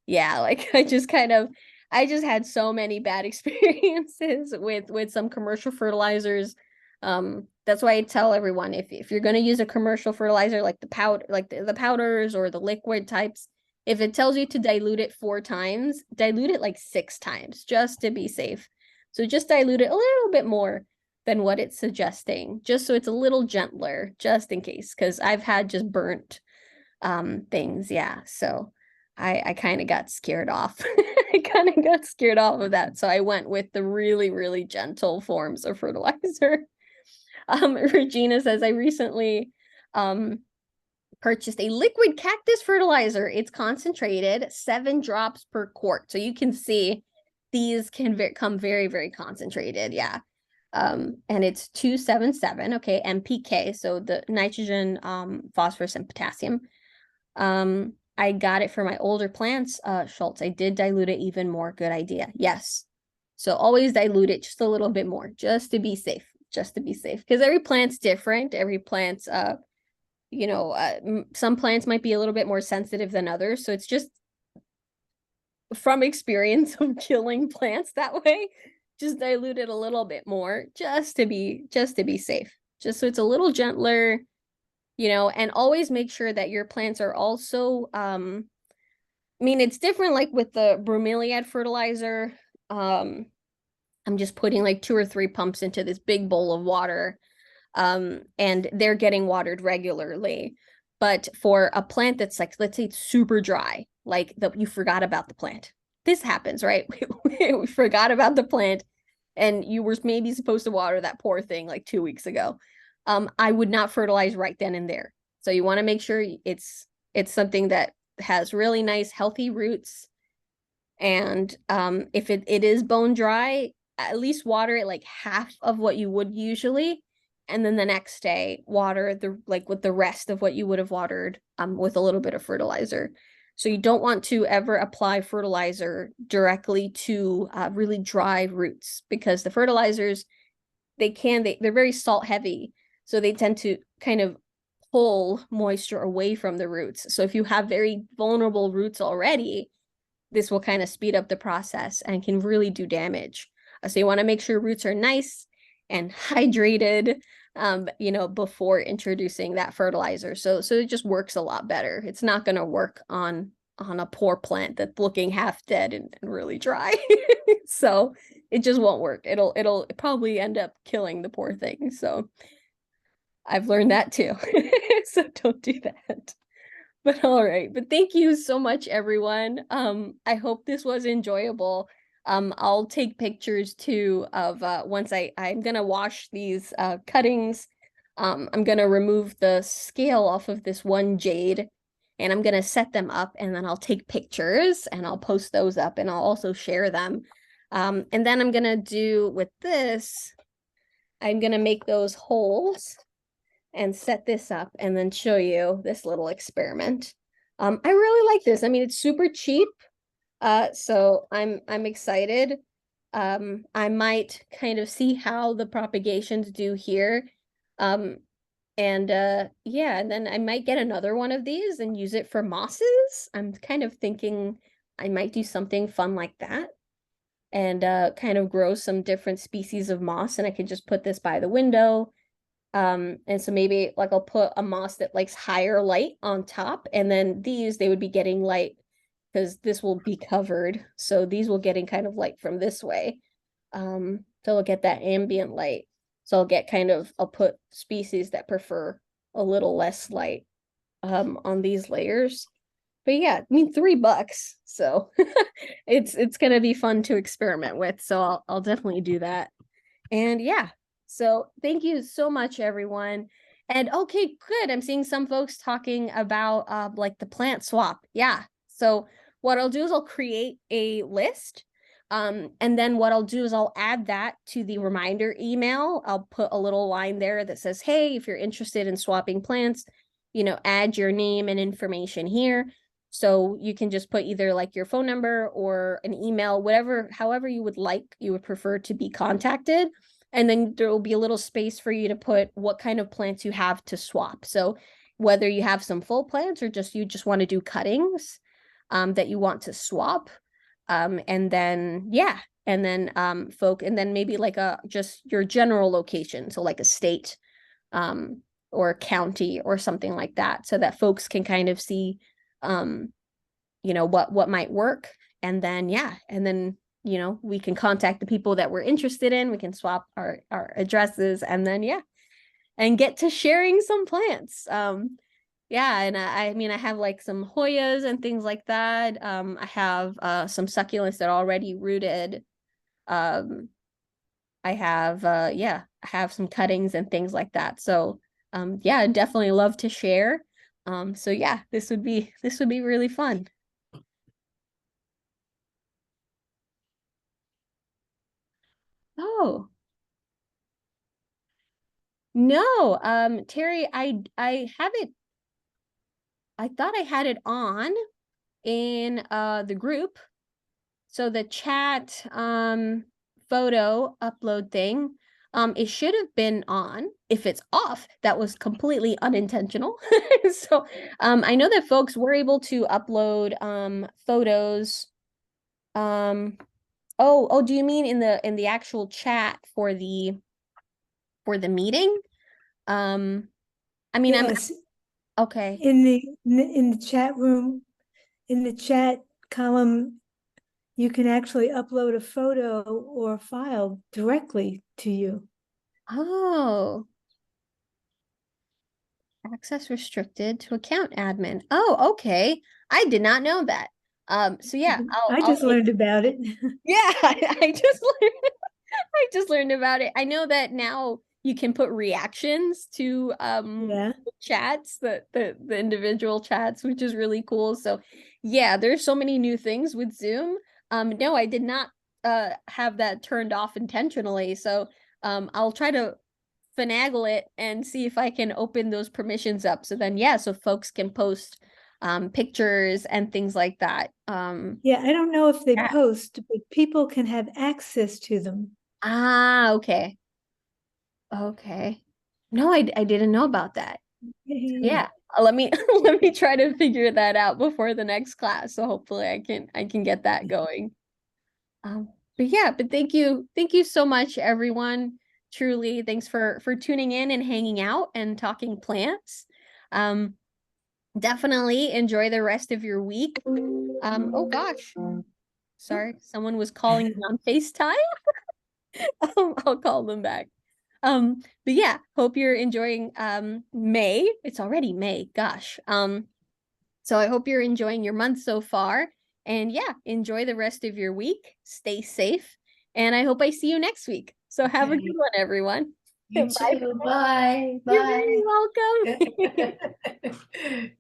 [SPEAKER 1] yeah, like I just had so many bad experiences with some commercial fertilizers. That's why I tell everyone, if you're going to use a commercial fertilizer like the powder, like the powders or the liquid types, if it tells you to dilute it 4 times, dilute it like 6 times just to be safe. So just dilute it a little bit more than what it's suggesting, just so it's a little gentler, just in case, because I've had just burnt things. Yeah, so I kind of got scared off. I kind of got scared off of that, so I went with the really, really gentle forms of fertilizer. Regina says, I recently purchased a liquid cactus fertilizer. It's concentrated, 7 drops per quart. So you can see these can come very, very concentrated. Yeah. And it's 277, okay, NPK, so the nitrogen, phosphorus, and potassium. I got it for my older plants, Schultz. I did dilute it even more. Good idea. Yes. So always dilute it just a little bit more, just to be safe, because every plant's different. Every plant's, some plants might be a little bit more sensitive than others. So it's just from experience of killing plants that way, just dilute it a little bit more just to be safe, just so it's a little gentler. you know, and always make sure that your plants are also, I mean, it's different like with the bromeliad fertilizer. I'm just putting like 2 or 3 pumps into this big bowl of water, and they're getting watered regularly. But for a plant that's like, let's say it's super dry, like you forgot about the plant. This happens, right? We forgot about the plant, and you were maybe supposed to water that poor thing like 2 weeks ago. I would not fertilize right then and there. So you want to make sure it's something that has really nice, healthy roots. And if it is bone dry, at least water it like half of what you would usually. And then the next day, water with the rest of what you would have watered with a little bit of fertilizer. So you don't want to ever apply fertilizer directly to really dry roots, because the fertilizers, they're very salt heavy. So they tend to kind of pull moisture away from the roots. So if you have very vulnerable roots already, this will kind of speed up the process and can really do damage. So you want to make sure roots are nice and hydrated, you know, before introducing that fertilizer. So it just works a lot better. It's not going to work on a poor plant that's looking half dead and really dry. So it just won't work. It'll probably end up killing the poor thing. So I've learned that too. So don't do that. But all right. But thank you so much, everyone. I hope this was enjoyable. I'll take pictures too of once I'm gonna wash these cuttings. I'm gonna remove the scale off of this one jade, and I'm gonna set them up, and then I'll take pictures and I'll post those up, and I'll also share them. And then I'm gonna do with this, I'm gonna make those holes and set this up and then show you this little experiment. I really like this. I mean, it's super cheap. So I'm excited. I might kind of see how the propagations do here. And yeah, and then I might get another one of these and use it for mosses. I'm kind of thinking I might do something fun like that, and kind of grow some different species of moss, and I could just put this by the window. And so maybe like I'll put a moss that likes higher light on top, and then they would be getting light because this will be covered. So these will getting kind of light from this way. So I'll get that ambient light. So I'll put species that prefer a little less light on these layers. But yeah, I mean, $3. So it's gonna be fun to experiment with. So I'll definitely do that. And yeah. So thank you so much, everyone. And okay, good. I'm seeing some folks talking about like the plant swap. Yeah. So what I'll do is I'll create a list. And then what I'll do is I'll add that to the reminder email. I'll put a little line there that says, hey, if you're interested in swapping plants, you know, add your name and information here. So you can just put either like your phone number or an email, however you would prefer to be contacted. And then there will be a little space for you to put what kind of plants you have to swap. So whether you have some full plants or you just want to do cuttings that you want to swap. And then, yeah, and then and then maybe like just your general location. So like a state or a county or something like that, so that folks can kind of see, you know, what might work. And then, yeah, and then, you know, we can contact the people that we're interested in. We can swap our addresses, and then, yeah, and get to sharing some plants. Yeah, and I mean, I have like some Hoyas and things like that. I have some succulents that are already rooted. I have yeah, I have some cuttings and things like that. So yeah, I'd definitely love to share. So yeah, this would be really fun. Oh, no, Terry, I have it. I thought I had it on in the group. So the chat photo upload thing, it should have been on. If it's off, that was completely unintentional. So I know that folks were able to upload photos. Oh, do you mean in the actual chat for the meeting? I mean,
[SPEAKER 4] Yes.
[SPEAKER 1] Okay.
[SPEAKER 6] In the chat room, in the chat column, you can actually upload a photo or a file directly to you.
[SPEAKER 1] Oh. Access restricted to account admin. Oh, okay. I did not know that. So yeah,
[SPEAKER 6] I just learned about it.
[SPEAKER 1] yeah, I just learned I just learned about it. I know that now you can put reactions to
[SPEAKER 6] Yeah.
[SPEAKER 1] chats, the individual chats, which is really cool. So yeah, there's so many new things with Zoom. No, I did not have that turned off intentionally. So I'll try to finagle it and see if I can open those permissions up. So then yeah, so folks can post pictures and things like that.
[SPEAKER 6] Yeah, I don't know if they
[SPEAKER 1] Yeah.
[SPEAKER 6] post, but people can have access to them.
[SPEAKER 1] Okay. Okay. No, I didn't know about that. Yeah. Let me let me try to figure that out before the next class. So hopefully I can get that going. But yeah, but thank you so much, everyone. Truly, thanks for tuning in and hanging out and talking plants. Definitely enjoy the rest of your week. Oh gosh, sorry, someone was calling me on FaceTime. I'll call them back. But yeah, hope you're enjoying May. It's already May, gosh. So I hope you're enjoying your month so far. And yeah, enjoy the rest of your week. Stay safe. And I hope I see you next week. So have a
[SPEAKER 2] Okay.
[SPEAKER 1] good one, everyone.
[SPEAKER 2] You
[SPEAKER 1] Bye.
[SPEAKER 2] too. Bye.
[SPEAKER 1] You're very
[SPEAKER 2] Bye.
[SPEAKER 1] welcome.